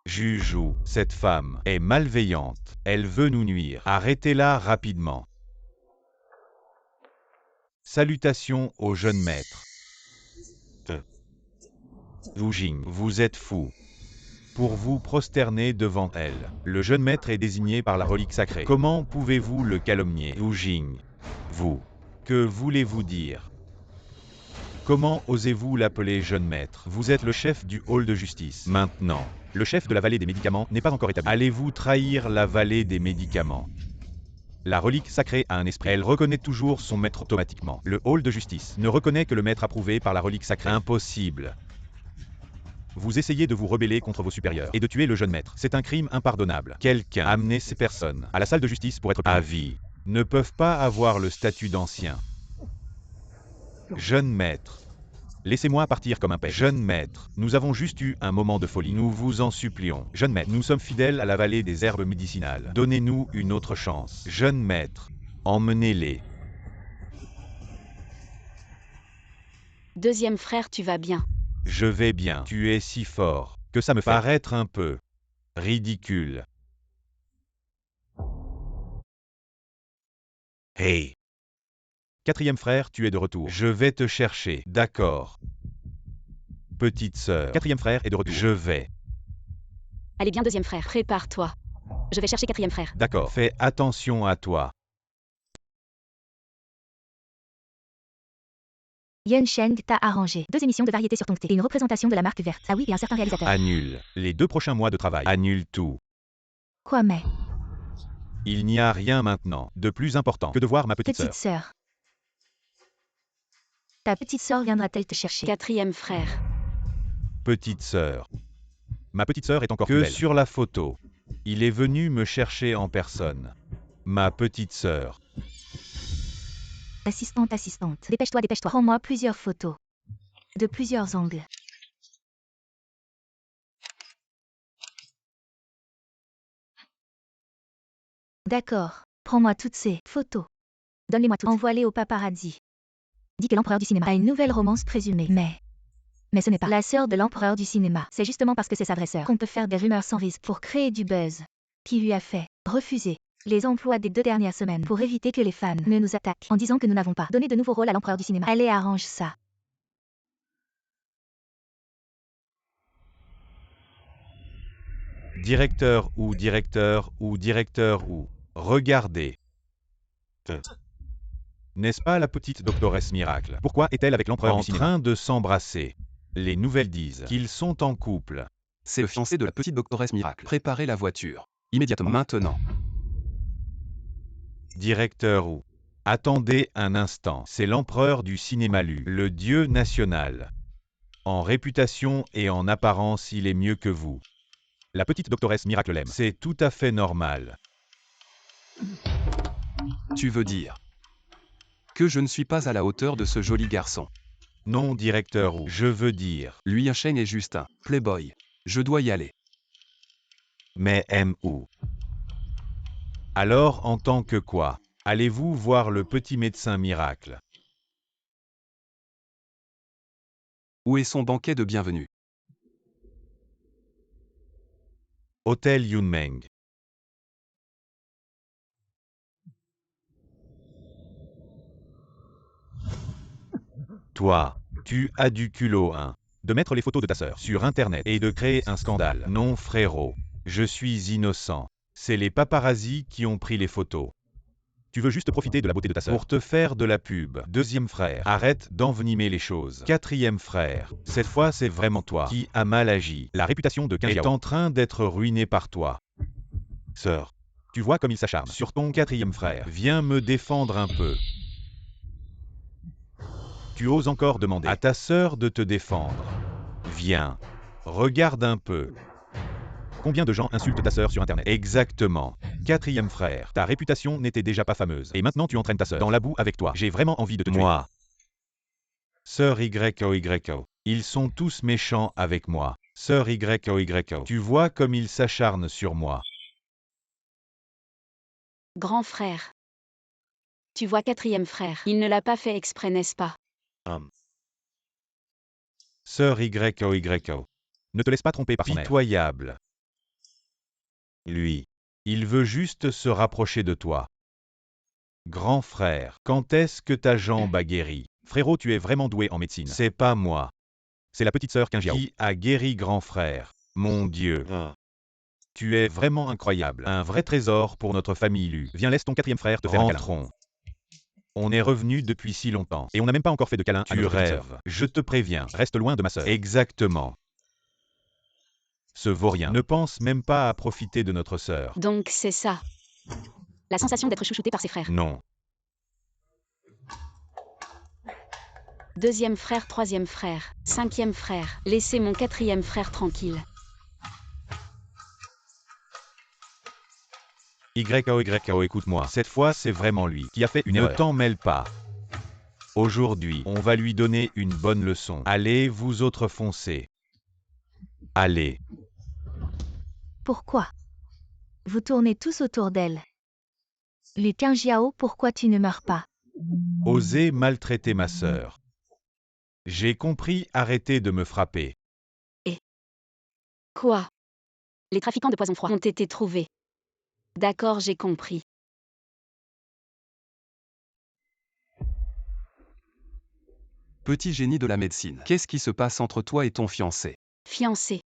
Juge Zhu, cette femme est malveillante. Elle veut nous nuire. Arrêtez-la rapidement. Salutations au jeune maître. Zhu Jing, vous êtes fou. Pour vous prosterner devant elle. Le jeune maître est désigné par la relique sacrée. Comment pouvez-vous le calomnier? Zhu Jing, vous. Que voulez-vous dire? Comment osez-vous l'appeler jeune maître? Vous êtes le chef du hall de justice. Maintenant, le chef de la vallée des médicaments n'est pas encore établi. Allez-vous trahir la vallée des médicaments? La relique sacrée a un esprit. Elle reconnaît toujours son maître automatiquement. Le hall de justice ne reconnaît que le maître approuvé par la relique sacrée. Impossible. Vous essayez de vous rebeller contre vos supérieurs et de tuer le jeune maître. C'est un crime impardonnable. Quelqu'un a amené ces personnes à la salle de justice pour être puni. À vie. Ne peuvent pas avoir le statut d'ancien. Jeune maître. Laissez-moi partir comme un père. Jeune maître, nous avons juste eu un moment de folie. Nous vous en supplions. Jeune maître, nous sommes fidèles à la vallée des herbes médicinales. Donnez-nous une autre chance. Jeune maître, emmenez-les. Deuxième frère, tu vas bien. Je vais bien. Tu es si fort que ça me fait paraître un peu ridicule. Hey. Quatrième frère, tu es de retour. Je vais te chercher. D'accord. Petite sœur. Quatrième frère est de retour. Je vais. Allez bien, deuxième frère, prépare-toi. Je vais chercher quatrième frère. D'accord. Fais attention à toi. Yun Sheng t'a arrangé 2 émissions de variété sur ton thé et une représentation de la marque verte. Ah oui, et un certain réalisateur. Annule. Les 2 prochains mois de travail. Annule tout. Quoi mais? Il n'y a rien maintenant de plus important que de voir ma petite sœur. Petite sœur. Ta petite sœur viendra-t-elle te chercher? Quatrième frère. Petite sœur. Ma petite sœur est encore plus belle. Sur la photo. Il est venu me chercher en personne. Ma petite sœur. Assistante. Dépêche-toi. Prends-moi plusieurs photos. De plusieurs angles. D'accord. Prends-moi toutes ces photos. Donne-les-moi toutes. Envoie-les au paparazzi. Dis que l'empereur du cinéma a une nouvelle romance présumée. Mais ce n'est pas la sœur de l'empereur du cinéma. C'est justement parce que c'est sa vraie sœur qu'on peut faire des rumeurs sans risque pour créer du buzz. Qui lui a fait refuser les emplois des 2 dernières semaines pour éviter que les fans ne nous attaquent en disant que nous n'avons pas donné de nouveaux rôles à l'empereur du cinéma. Allez, arrange ça. Directeur ou. Regardez. N'est-ce pas la petite doctoresse Miracle? Pourquoi est-elle avec l'empereur du cinéma? En train de s'embrasser. Les nouvelles disent qu'ils sont en couple. C'est le fiancé de la petite doctoresse Miracle. Préparez la voiture. Immédiatement. Maintenant. Directeur ou. Attendez un instant. C'est l'empereur du cinéma le dieu national. En réputation et en apparence, il est mieux que vous. La petite doctoresse Miracle l'aime. C'est tout à fait normal. Tu veux dire que je ne suis pas à la hauteur de ce joli garçon? Non, directeur ou. Je veux dire. Lui, un chêne est juste un playboy. Je dois y aller. Mais où? Alors, en tant que quoi? Allez-vous voir le petit médecin Miracle? Où est son banquet de bienvenue? Hôtel Yunmeng. Toi, tu as du culot, hein, de mettre les photos de ta sœur sur Internet et de créer un scandale. Non, frérot, je suis innocent. C'est les paparazzis qui ont pris les photos. Tu veux juste profiter de la beauté de ta sœur pour te faire de la pub. Deuxième frère, arrête d'envenimer les choses. Quatrième frère, cette fois c'est vraiment toi qui as mal agi. La réputation de Kang est en train d'être ruinée par toi. Sœur, tu vois comme il s'acharne sur ton quatrième frère. Viens me défendre un peu. Tu oses encore demander à ta sœur de te défendre. Viens, regarde un peu. Combien de gens insultent ta sœur sur Internet? Exactement. Quatrième frère, ta réputation n'était déjà pas fameuse. Et maintenant tu entraînes ta sœur dans la boue avec toi. J'ai vraiment envie de te tuer. Moi. Sœur YOYO. Ils sont tous méchants avec moi. Sœur YOYO. Tu vois comme ils s'acharnent sur moi. Grand frère. Tu vois quatrième frère. Il ne l'a pas fait exprès, n'est-ce pas? Sœur YOYO. Ne te laisse pas tromper par son air. Pitoyable. Lui. Il veut juste se rapprocher de toi. Grand frère, quand est-ce que ta jambe a guéri? Frérot, tu es vraiment doué en médecine. C'est pas moi. C'est la petite sœur Kinjiao qui a guéri grand frère. Mon Dieu. Tu es vraiment incroyable. Un vrai trésor pour notre famille Lu. Viens, laisse ton quatrième frère te faire un câlin. On est revenu depuis si longtemps. Et on n'a même pas encore fait de câlin à notre petite sœur. Je te préviens. Reste loin de ma sœur. Exactement. Ce vaurien ne pense même pas à profiter de notre sœur. Donc c'est ça. La sensation d'être chouchouté par ses frères. Non. Deuxième frère, troisième frère, cinquième frère. Laissez mon quatrième frère tranquille. YOYO, écoute-moi. Cette fois, c'est vraiment lui qui a fait une erreur. Ne t'en mêle pas. Aujourd'hui, on va lui donner une bonne leçon. Allez, vous autres foncez. Allez. Pourquoi? Vous tournez tous autour d'elle. Lu Qingjiao, pourquoi tu ne meurs pas? Osez maltraiter ma sœur. J'ai compris, arrêtez de me frapper. Quoi? Les trafiquants de poison froid ont été trouvés. D'accord, j'ai compris. Petit génie de la médecine. Qu'est-ce qui se passe entre toi et ton fiancé? Fiancé.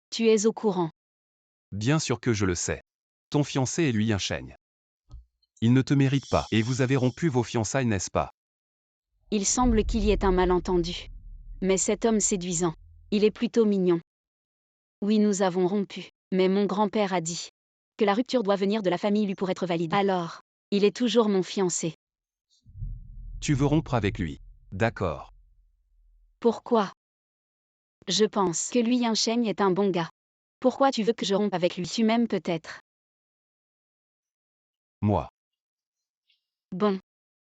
Tu es au courant. Bien sûr que je le sais. Ton fiancé est lui un chêne. Il ne te mérite pas. Et vous avez rompu vos fiançailles, n'est-ce pas? Il semble qu'il y ait un malentendu. Mais cet homme séduisant, il est plutôt mignon. Oui, nous avons rompu. Mais mon grand-père a dit que la rupture doit venir de la famille lui pour être valide. Alors, il est toujours mon fiancé. Tu veux rompre avec lui. D'accord. Pourquoi? Je pense que lui un chêne est un bon gars. Pourquoi tu veux que je rompe avec lui? Tu m'aimes peut-être. Moi. Bon.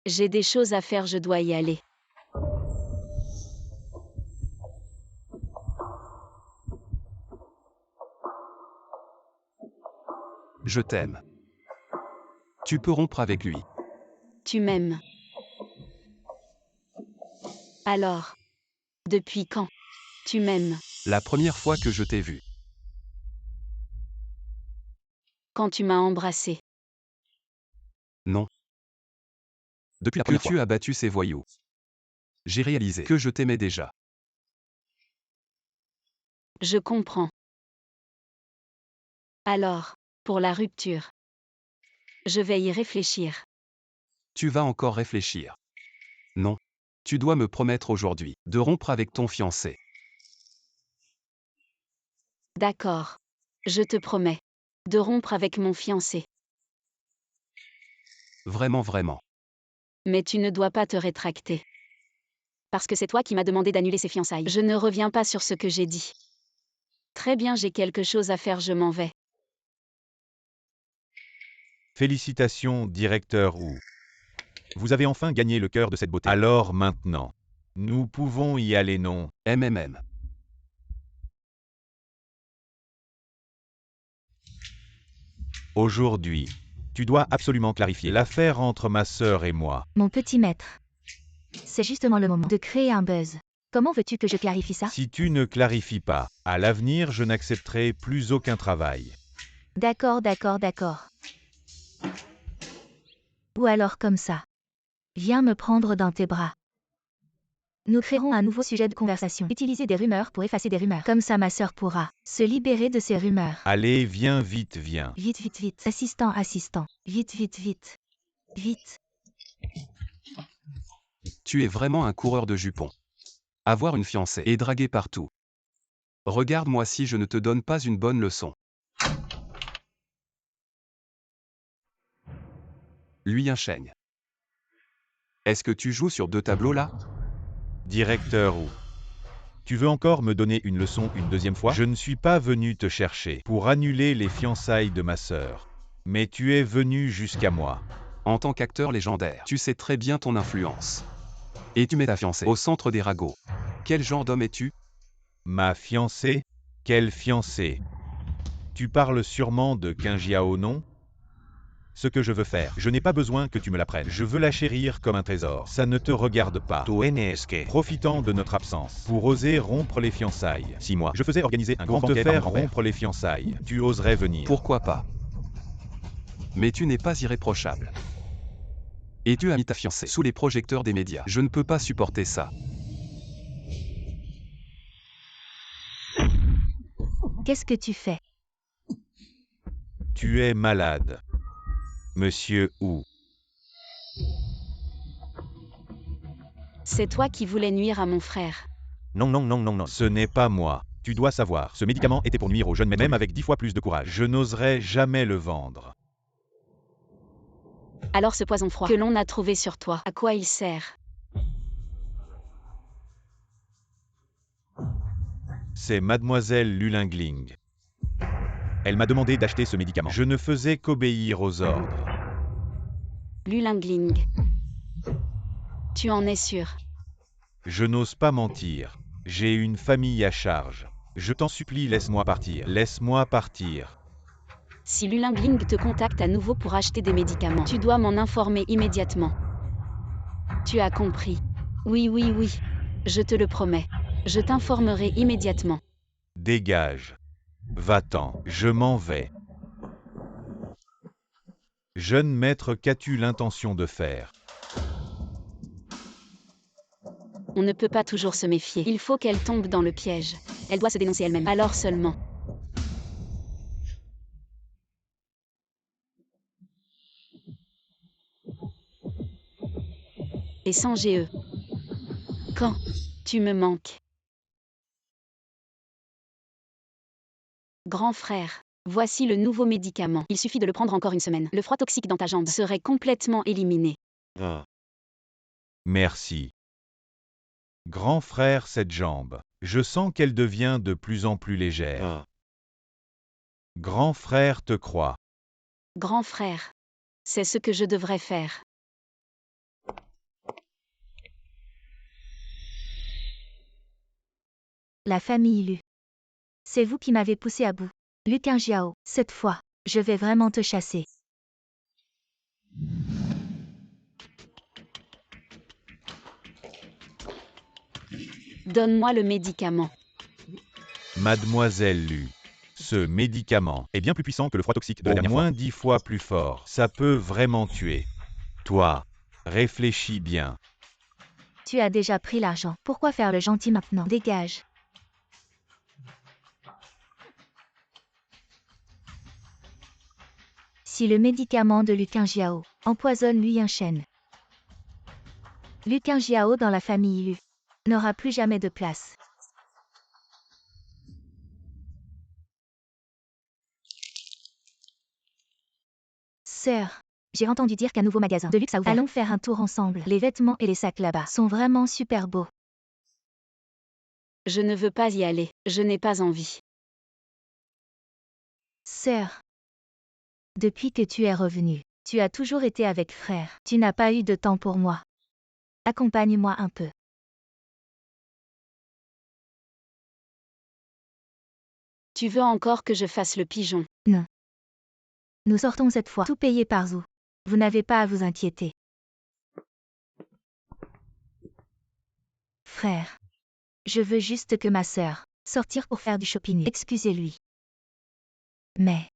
J'ai des choses à faire, je dois y aller. Je t'aime. Tu peux rompre avec lui. Tu m'aimes. Alors. Depuis quand? Tu m'aimes. La première fois que je t'ai vu. Quand tu m'as embrassé. Non. Depuis la première fois que tu as battu ces voyous. J'ai réalisé que je t'aimais déjà. Je comprends. Alors, pour la rupture. Je vais y réfléchir. Tu vas encore réfléchir. Non. Tu dois me promettre aujourd'hui de rompre avec ton fiancé. D'accord. Je te promets. De rompre avec mon fiancé. Vraiment, vraiment. Mais tu ne dois pas te rétracter. Parce que c'est toi qui m'as demandé d'annuler ces fiançailles. Je ne reviens pas sur ce que j'ai dit. Très bien, j'ai quelque chose à faire, je m'en vais. Félicitations, directeur Wu. Vous avez enfin gagné le cœur de cette beauté. Alors maintenant, nous pouvons y aller, non? MMM. Aujourd'hui, tu dois absolument clarifier l'affaire entre ma sœur et moi. Mon petit maître. C'est justement le moment de créer un buzz. Comment veux-tu que je clarifie ça? Si tu ne clarifies pas, à l'avenir, je n'accepterai plus aucun travail. D'accord, d'accord, d'accord. Ou alors comme ça. Viens me prendre dans tes bras. Nous créerons un nouveau sujet de conversation. Utiliser des rumeurs pour effacer des rumeurs. Comme ça ma sœur pourra se libérer de ces rumeurs. Allez, viens vite, viens. Vite, vite, vite. Assistant, assistant. Vite, vite, vite. Vite. Tu es vraiment un coureur de jupons. Avoir une fiancée et draguer partout. Regarde-moi si je ne te donne pas une bonne leçon. Lui un chêne. Est-ce que tu joues sur 2 tableaux là? Directeur Wu. Tu veux encore me donner une leçon une deuxième fois? Je ne suis pas venu te chercher pour annuler les fiançailles de ma sœur. Mais tu es venu jusqu'à moi. En tant qu'acteur légendaire, tu sais très bien ton influence. Et tu mets ta fiancée au centre des ragots. Quel genre d'homme es-tu? Ma fiancée? Quelle fiancée? Tu parles sûrement de Qingjiao, non? Ce que je veux faire, je n'ai pas besoin que tu me l'apprennes. Je veux la chérir comme un trésor. Ça ne te regarde pas. Profitant de notre absence pour oser rompre les fiançailles. Si moi, je faisais organiser un grand banquet pour te faire rompre les fiançailles, tu oserais venir. Pourquoi pas? Mais tu n'es pas irréprochable. Et tu as mis ta fiancée sous les projecteurs des médias. Je ne peux pas supporter ça. Qu'est-ce que tu fais? Tu es malade. Monsieur Wu. C'est toi qui voulais nuire à mon frère. Non, non, non, non, non. Ce n'est pas moi. Tu dois savoir, ce médicament était pour nuire aux jeunes, même avec 10 fois plus de courage. Je n'oserais jamais le vendre. Alors ce poison froid que l'on a trouvé sur toi, à quoi il sert? C'est mademoiselle Lulingling. Elle m'a demandé d'acheter ce médicament. Je ne faisais qu'obéir aux ordres. Lulingling. Tu en es sûr? Je n'ose pas mentir. J'ai une famille à charge. Je t'en supplie, laisse-moi partir. Laisse-moi partir. Si Lulingling te contacte à nouveau pour acheter des médicaments, tu dois m'en informer immédiatement. Tu as compris? Oui, oui, oui. Je te le promets. Je t'informerai immédiatement. Dégage. Va-t'en, je m'en vais. Jeune maître, qu'as-tu l'intention de faire? On ne peut pas toujours se méfier. Il faut qu'elle tombe dans le piège. Elle doit se dénoncer elle-même. Alors seulement. Et sans GE. Quand tu me manques. Grand frère, voici le nouveau médicament. Il suffit de le prendre encore une semaine. Le froid toxique dans ta jambe serait complètement éliminé. Merci. Grand frère, cette jambe. Je sens qu'elle devient de plus en plus légère. Grand frère te croit. Grand frère, c'est ce que je devrais faire. La famille Lu. C'est vous qui m'avez poussé à bout. Lu Qingjiao, cette fois, je vais vraiment te chasser. Donne-moi le médicament. Mademoiselle Lu. Ce médicament est bien plus puissant que le froid toxique de la dernière fois. Au moins 10 fois plus fort. Ça peut vraiment tuer. Toi, réfléchis bien. Tu as déjà pris l'argent. Pourquoi faire le gentil maintenant? Dégage. Si le médicament de Lu Qingjiao empoisonne Lu Yanshen, Lu Qingjiao dans la famille Lu n'aura plus jamais de place. Sœur, j'ai entendu dire qu'un nouveau magasin de luxe a ouvert. Allons faire un tour ensemble. Les vêtements et les sacs là-bas sont vraiment super beaux. Je ne veux pas y aller. Je n'ai pas envie. Sœur, depuis que tu es revenue, tu as toujours été avec frère. Tu n'as pas eu de temps pour moi. Accompagne-moi un peu. Tu veux encore que je fasse le pigeon? Non. Nous sortons cette fois. Tout payé par Zhou. Vous n'avez pas à vous inquiéter. Frère, je veux juste que ma sœur sortir pour faire du shopping. Excusez-lui. Mais,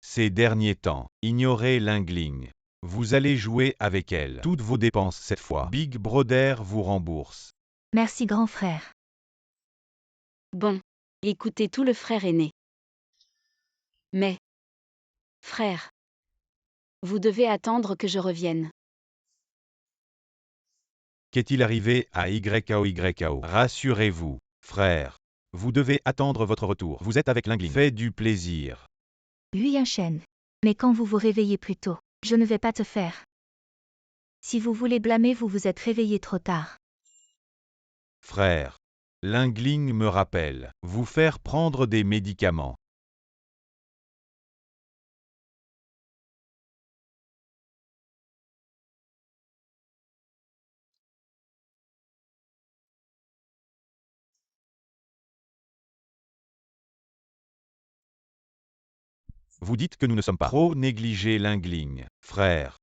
Ces derniers temps, ignorez Lingling. Vous allez jouer avec elle. Toutes vos dépenses cette fois. Big Brother vous rembourse. merci grand frère. Bon. Écoutez tout le frère aîné. Mais, frère, vous devez attendre que je revienne. Qu'est-il arrivé à YKO? Rassurez-vous, frère. Vous devez attendre votre retour. Vous êtes avec Lingling. Fais du plaisir. Lu Yanshen. Mais quand vous vous réveillez plus tôt, je ne vais pas te faire. Si vous voulez blâmer, vous vous êtes réveillé trop tard. Frère. Lingling me rappelle. Vous faire prendre des médicaments. Vous dites que nous ne sommes pas trop négligés Lingling, frère.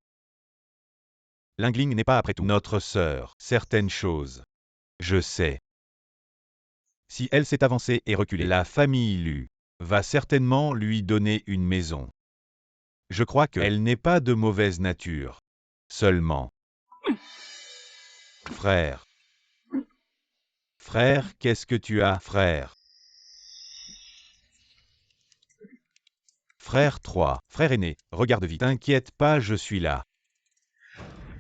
Lingling n'est pas après tout notre sœur. Certaines choses. Je sais. Si elle s'est avancée et reculée, la famille Lu va certainement lui donner une maison. Je crois qu'elle n'est pas de mauvaise nature. Seulement. Frère. Frère, qu'est-ce que tu as, frère? Frère 3, frère aîné, regarde vite. T'inquiète pas, je suis là.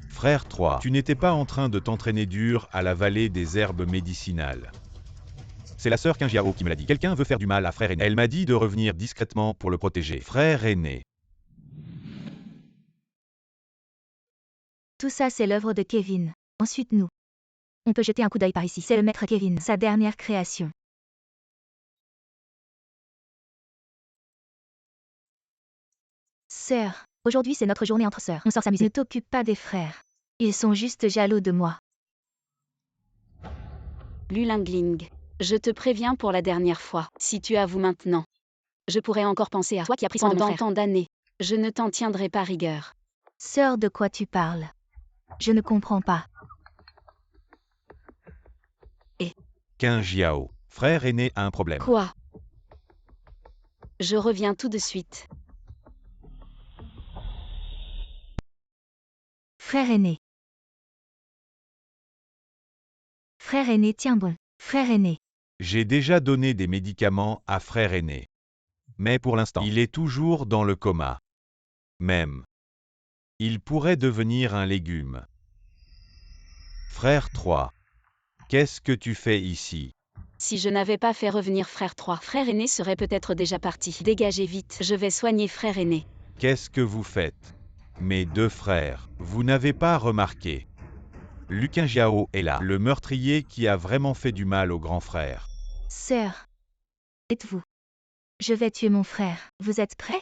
Frère 3, tu n'étais pas en train de t'entraîner dur à la vallée des herbes médicinales. C'est la sœur Qingjiao qui me l'a dit. Quelqu'un veut faire du mal à frère aîné. Elle m'a dit de revenir discrètement pour le protéger. Frère aîné. Tout ça, c'est l'œuvre de Kevin. Ensuite, nous. On peut jeter un coup d'œil par ici. C'est le maître Kevin, sa dernière création. Sœur, aujourd'hui c'est notre journée entre sœurs. On sort s'amuser. Ne t'occupe pas des frères. Ils sont juste jaloux de moi. Lu Lingling. Je te préviens pour la dernière fois. Si tu avoues maintenant, je pourrais encore penser à toi qui as pris soin de mon frère. Pendant tant d'années, je ne t'en tiendrai pas rigueur. Sœur, de quoi tu parles? Je ne comprends pas. Qingjiao, frère aîné a un problème. Quoi? Je reviens tout de suite. Frère aîné. Frère aîné, tiens bon. Frère aîné. J'ai déjà donné des médicaments à frère aîné. Mais pour l'instant, il est toujours dans le coma. Même. Il pourrait devenir un légume. Frère 3. Qu'est-ce que tu fais ici? Si je n'avais pas fait revenir frère 3, frère aîné serait peut-être déjà parti. Dégagez vite, je vais soigner frère aîné. Qu'est-ce que vous faites? Mes deux frères, vous n'avez pas remarqué. Lu Qingjiao est là, le meurtrier qui a vraiment fait du mal au grand frère. Sœur. Êtes-vous? Je vais tuer mon frère. Vous êtes prêts?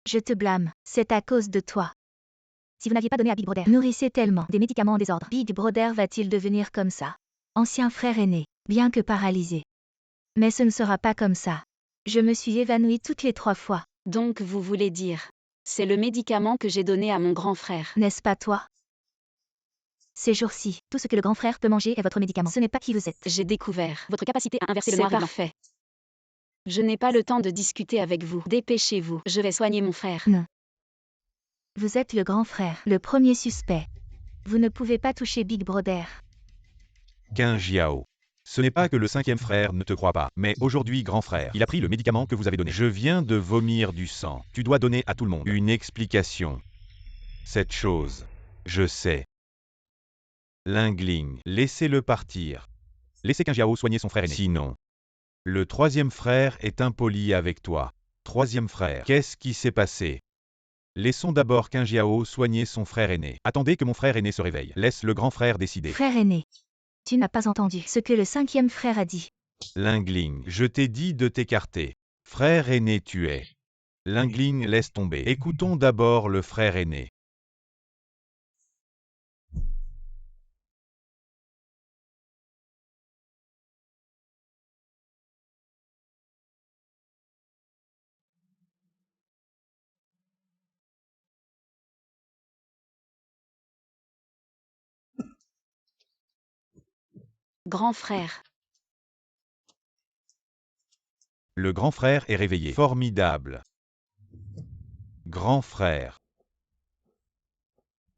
Je te blâme, c'est à cause de toi. Si vous n'aviez pas donné à Big Brother, nourrissez tellement des médicaments en désordre, Big Brother va-t-il devenir comme ça? Ancien frère aîné, bien que paralysé. Mais ce ne sera pas comme ça. Je me suis évanouie toutes les 3 fois. Donc vous voulez dire, c'est le médicament que j'ai donné à mon grand frère. N'est-ce pas toi? Ces jours-ci, tout ce que le grand frère peut manger est votre médicament. Ce n'est pas qui vous êtes. J'ai découvert Votre capacité à inverser le C'est noir et blanc. parfait. Je n'ai pas le temps de discuter avec vous. Dépêchez-vous, je vais soigner mon frère. Non. Vous êtes le grand frère, le premier suspect. Vous ne pouvez pas toucher Big Brother. Qin Jiao. Ce n'est pas que le 5e frère ne te croit pas, mais aujourd'hui grand frère, il a pris le médicament que vous avez donné. Je viens de vomir du sang. Tu dois donner à tout le monde une explication. Cette chose. Je sais. Lingling, laissez-le partir. Laissez Qin Jiao soigner son frère aîné. Sinon, le 3e frère est impoli avec toi. 3e frère, qu'est-ce qui s'est passé? Laissons d'abord Qin Jiao soigner son frère aîné. Attendez que mon frère aîné se réveille. Laisse le grand frère décider. Frère aîné. Tu n'as pas entendu ce que le 5e frère a dit. Lingling, je t'ai dit de t'écarter. Frère aîné tu es. Lingling, laisse tomber. Écoutons d'abord le frère aîné. Grand frère. Le grand frère est réveillé. Formidable. Grand frère.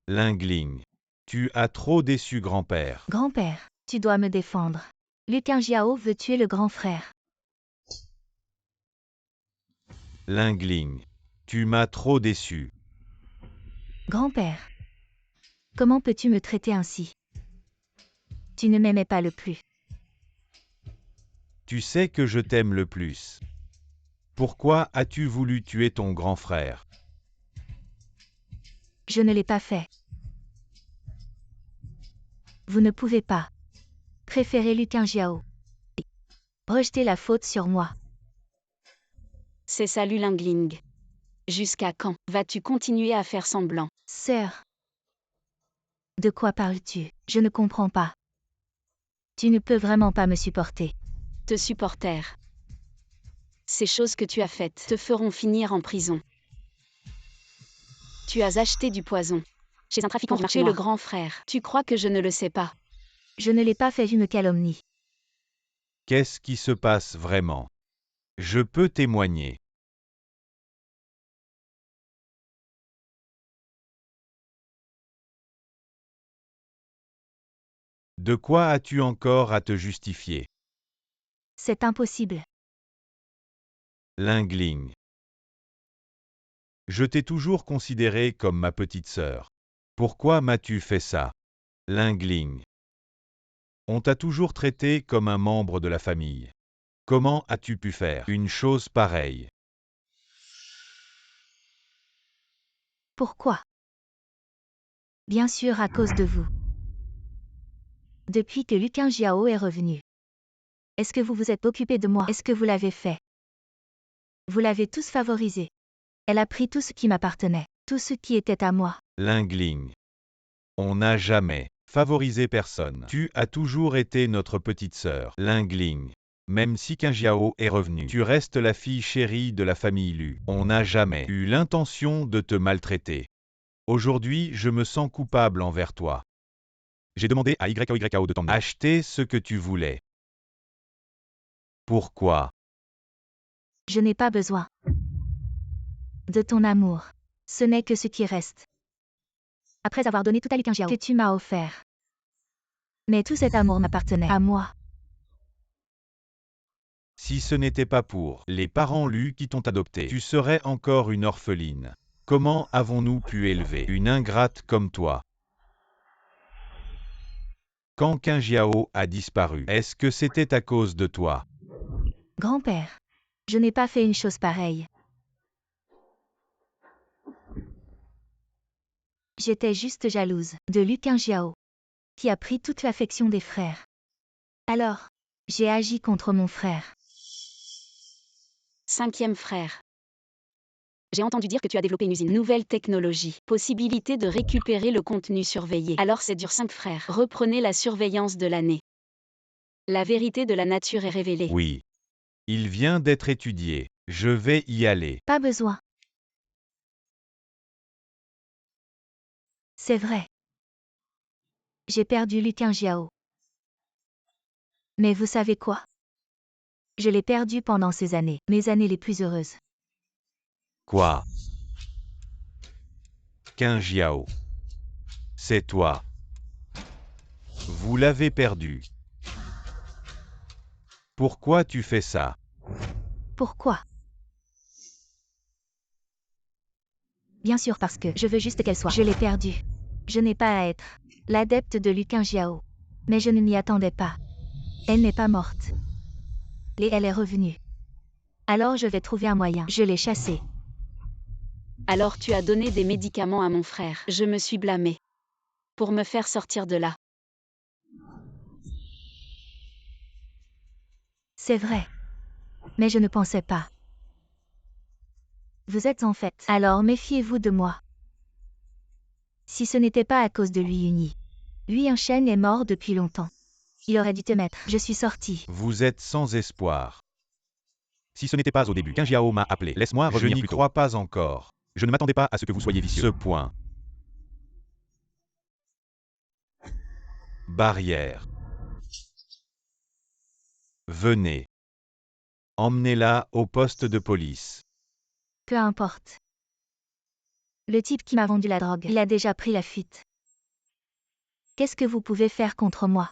Lingling. Tu as trop déçu grand-père. Grand-père, tu dois me défendre. Qin Jiao veut tuer le grand frère. Lingling. Tu m'as trop déçu. Grand-père. Comment peux-tu me traiter ainsi? Tu ne m'aimais pas le plus. Tu sais que je t'aime le plus. Pourquoi as-tu voulu tuer ton grand frère? Je ne l'ai pas fait. Vous ne pouvez pas préférer Qin Jiao. Rejeter la faute sur moi. C'est ça Lingling. Jusqu'à quand vas-tu continuer à faire semblant? Sœur. De quoi parles-tu? Je ne comprends pas. Tu ne peux vraiment pas me supporter. Te supporter. Ces choses que tu as faites te feront finir en prison. Tu as acheté du poison. Chez un trafiquant Pour du marché tuer le noir. grand frère. Tu crois que je ne le sais pas? Je ne l'ai pas fait, une calomnie. Qu'est-ce qui se passe vraiment? Je peux témoigner. De quoi as-tu encore à te justifier? C'est impossible. Lingling. Je t'ai toujours considéré comme ma petite sœur. Pourquoi m'as-tu fait ça? Lingling. On t'a toujours traité comme un membre de la famille. Comment as-tu pu faire une chose pareille? Pourquoi? Bien sûr à cause de vous. Depuis que Qin Jiao est revenu. Est-ce que vous vous êtes occupé de moi? Est-ce que vous l'avez fait? Vous l'avez tous favorisé. Elle a pris tout ce qui m'appartenait, tout ce qui était à moi. Lingling. On n'a jamais favorisé personne. Tu as toujours été notre petite sœur. Lingling. Même si Qin Jiao est revenu, tu restes la fille chérie de la famille Lu. On n'a jamais eu l'intention de te maltraiter. Aujourd'hui, je me sens coupable envers toi. J'ai demandé à YKO de t'emmener acheter ce que tu voulais. Pourquoi? Je n'ai pas besoin de ton amour. Ce n'est que ce qui reste. Après avoir donné tout à Qin Jiao que tu m'as offert. Mais tout cet amour m'appartenait à moi. Si ce n'était pas pour les parents Lu qui t'ont adopté, tu serais encore une orpheline. Comment avons-nous pu élever une ingrate comme toi? Quand Qin Jiao a disparu, est-ce que c'était à cause de toi? Grand-père, je n'ai pas fait une chose pareille. J'étais juste jalouse de Qin Jiao, qui a pris toute l'affection des frères. Alors, j'ai agi contre mon frère. 5e frère. J'ai entendu dire que tu as développé une usine. Nouvelle technologie. Possibilité de récupérer le contenu surveillé. Alors c'est dur 5 frères. Reprenez la surveillance de l'année. La vérité de la nature est révélée. Oui. Il vient d'être étudié. Je vais y aller. Pas besoin. C'est vrai. J'ai perdu Luqin Jiao. Mais vous savez quoi? Je l'ai perdu pendant ces années, mes années les plus heureuses. Quoi? Qin Jiao. C'est toi. Vous l'avez perdu. Pourquoi tu fais ça? Pourquoi? Bien sûr parce que je veux juste qu'elle soit. Je l'ai perdue. Je n'ai pas à être l'adepte de Luqin Jiao. Mais je ne m'y attendais pas. Elle n'est pas morte. Et elle est revenue. Alors je vais trouver un moyen. Je l'ai chassée. Alors tu as donné des médicaments à mon frère. Je me suis blâmée. Pour me faire sortir de là. C'est vrai. Mais je ne pensais pas. Vous êtes en fait. Alors méfiez-vous de moi. Si ce n'était pas à cause de lui uni. Lui un chêne est mort depuis longtemps. Il aurait dû te mettre. Je suis sortie. Vous êtes sans espoir. Si ce n'était pas au début qu'un Jiao m'a appelé, laisse-moi revenir plus tôt. Je n'y crois pas encore. Je ne m'attendais pas à ce que vous soyez vicieux. Ce point. Barrière. Venez. Emmenez-la au poste de police. Peu importe. Le type qui m'a vendu la drogue, il a déjà pris la fuite. Qu'est-ce que vous pouvez faire contre moi?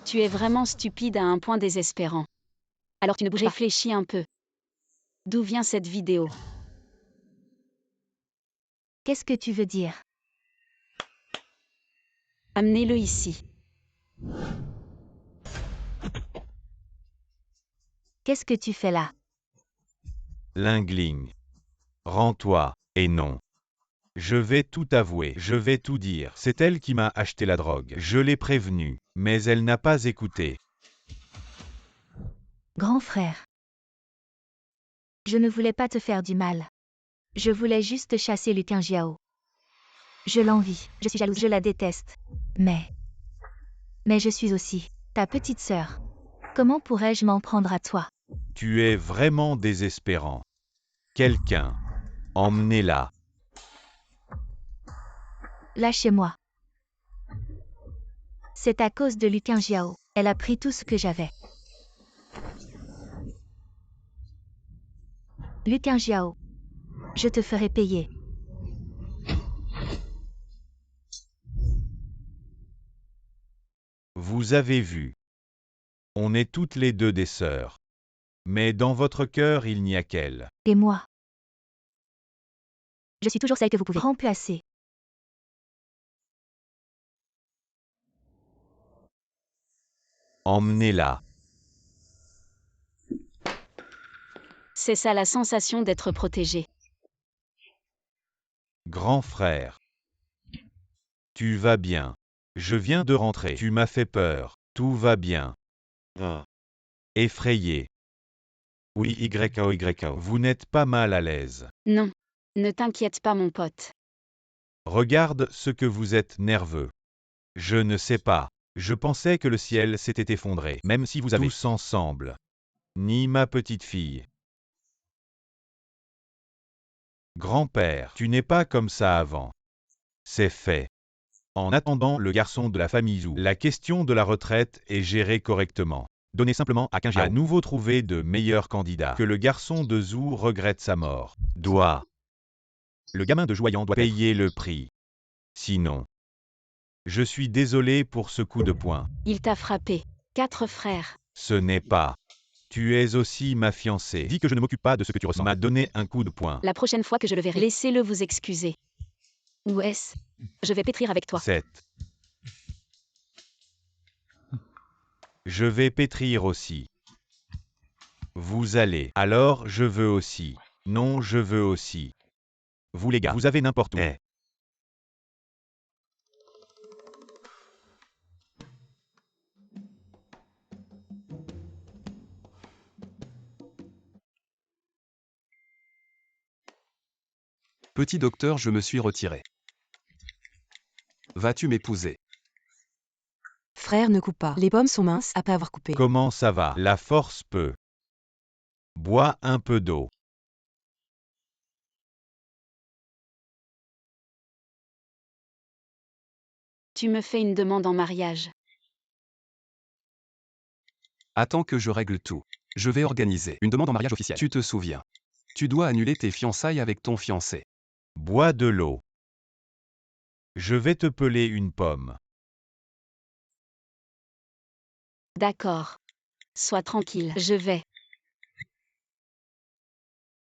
Tu es vraiment stupide à un point désespérant. Alors tu ne bouges pas. Réfléchis un peu. D'où vient cette vidéo? Qu'est-ce que tu veux dire? Amenez-le ici. Qu'est-ce que tu fais là? Lingling. Rends-toi. Et non. Je vais tout avouer, je vais tout dire. C'est elle qui m'a acheté la drogue. Je l'ai prévenue, mais elle n'a pas écouté. Grand frère. Je ne voulais pas te faire du mal. Je voulais juste chasser Luqin Jiao. Je l'envie, je suis jalouse, je la déteste. Mais je suis aussi ta petite sœur. Comment pourrais-je m'en prendre à toi? Tu es vraiment désespérant. Quelqu'un. Emmenez-la. Lâchez-moi. C'est à cause de Luqin Jiao. Elle a pris tout ce que j'avais. Luqin Jiao. Je te ferai payer. Vous avez vu. On est toutes les deux des sœurs. Mais dans votre cœur, il n'y a qu'elle. Et moi? Je suis toujours celle que vous pouvez remplacer. Emmenez-la. C'est ça la sensation d'être protégé. Grand frère. Tu vas bien. Je viens de rentrer. Tu m'as fait peur. Tout va bien. Effrayé. Oui, YO. Vous n'êtes pas mal à l'aise. Non. Ne t'inquiète pas mon pote. Regarde ce que vous êtes nerveux. Je ne sais pas. Je pensais que le ciel s'était effondré, même si vous avez tous ensemble. Ni ma petite fille. Grand-père, tu n'es pas comme ça avant. C'est fait. En attendant le garçon de la famille Zhou, la question de la retraite est gérée correctement. Donnez simplement à Qin Jiao. À nouveau trouver de meilleurs candidats. Que le garçon de Zhou regrette sa mort. Le gamin de Joyant doit payer le prix. Sinon. Je suis désolé pour ce coup de poing. Il t'a frappé. 4 frères. Ce n'est pas. Tu es aussi ma fiancée. Dis que je ne m'occupe pas de ce que tu ressens. M'a donné un coup de poing. La prochaine fois que je le verrai, laissez-le vous excuser. Ou est-ce? Je vais pétrir avec toi. 7. Je vais pétrir aussi. Vous allez. Alors je veux aussi. Non, je veux aussi. Vous les gars, vous avez n'importe où. Petit docteur, je me suis retiré. Vas-tu m'épouser? Frère, ne coupe pas. Les pommes sont minces après avoir coupé. Comment ça va? La force peut. Bois un peu d'eau. Tu me fais une demande en mariage. Attends que je règle tout. Je vais organiser une demande en mariage officielle. Tu te souviens. Tu dois annuler tes fiançailles avec ton fiancé. Bois de l'eau. Je vais te peler une pomme. D'accord. Sois tranquille, je vais.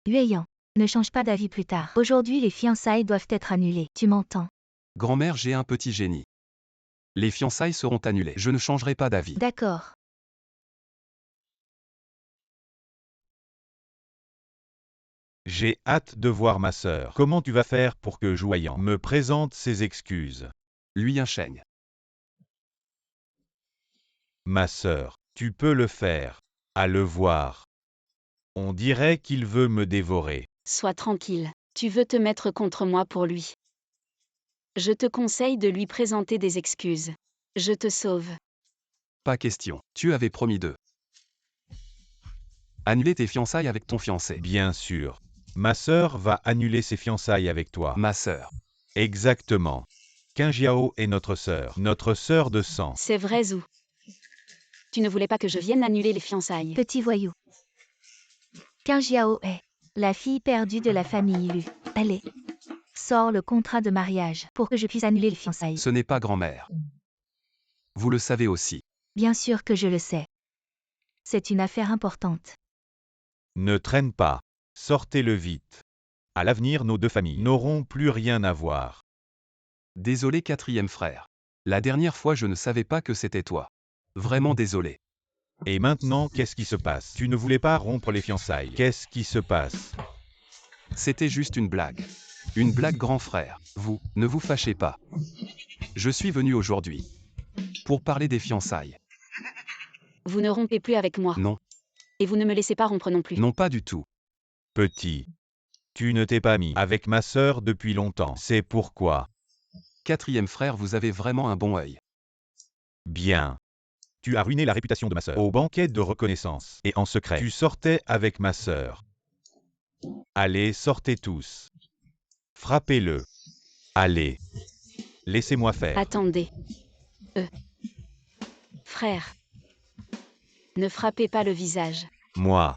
Yueyang, ne change pas d'avis plus tard. Aujourd'hui, les fiançailles doivent être annulées. Tu m'entends? Grand-mère, j'ai un petit génie. Les fiançailles seront annulées. Je ne changerai pas d'avis. D'accord. J'ai hâte de voir ma sœur. Comment tu vas faire pour que Joyang me présente ses excuses? Lui un chêne. Ma sœur, tu peux le faire. À le voir. On dirait qu'il veut me dévorer. Sois tranquille. Tu veux te mettre contre moi pour lui. Je te conseille de lui présenter des excuses. Je te sauve. Pas question. Tu avais promis de annuler tes fiançailles avec ton fiancé. Bien sûr. Ma sœur va annuler ses fiançailles avec toi. Ma sœur. Exactement. Qingjiao est notre sœur de sang. C'est vrai, Zhu. Tu ne voulais pas que je vienne annuler les fiançailles. Petit voyou. Qingjiao est la fille perdue de la famille Lu. Allez. Sors le contrat de mariage pour que je puisse annuler les fiançailles. Ce n'est pas grand-mère. Vous le savez aussi. Bien sûr que je le sais. C'est une affaire importante. Ne traîne pas. Sortez-le vite. À l'avenir, nos deux familles n'auront plus rien à voir. Désolé, quatrième frère. La dernière fois, je ne savais pas que c'était toi. Vraiment désolé. Et maintenant, qu'est-ce qui se passe? Tu ne voulais pas rompre les fiançailles. Qu'est-ce qui se passe? C'était juste une blague. Une blague, grand frère. Vous, ne vous fâchez pas. Je suis venu aujourd'hui pour parler des fiançailles. Vous ne rompez plus avec moi. Non, Et vous ne me laissez pas rompre non plus. non pas du tout. Petit. Tu ne t'es pas mis avec ma sœur depuis longtemps. C'est pourquoi. Quatrième frère, vous avez vraiment un bon œil. Bien. Tu as ruiné la réputation de ma sœur au banquet de reconnaissance. Et en secret, tu sortais avec ma sœur. Allez, sortez tous. Frappez-le. Allez. Laissez-moi faire. Attendez. Frère. Ne frappez pas le visage. Moi.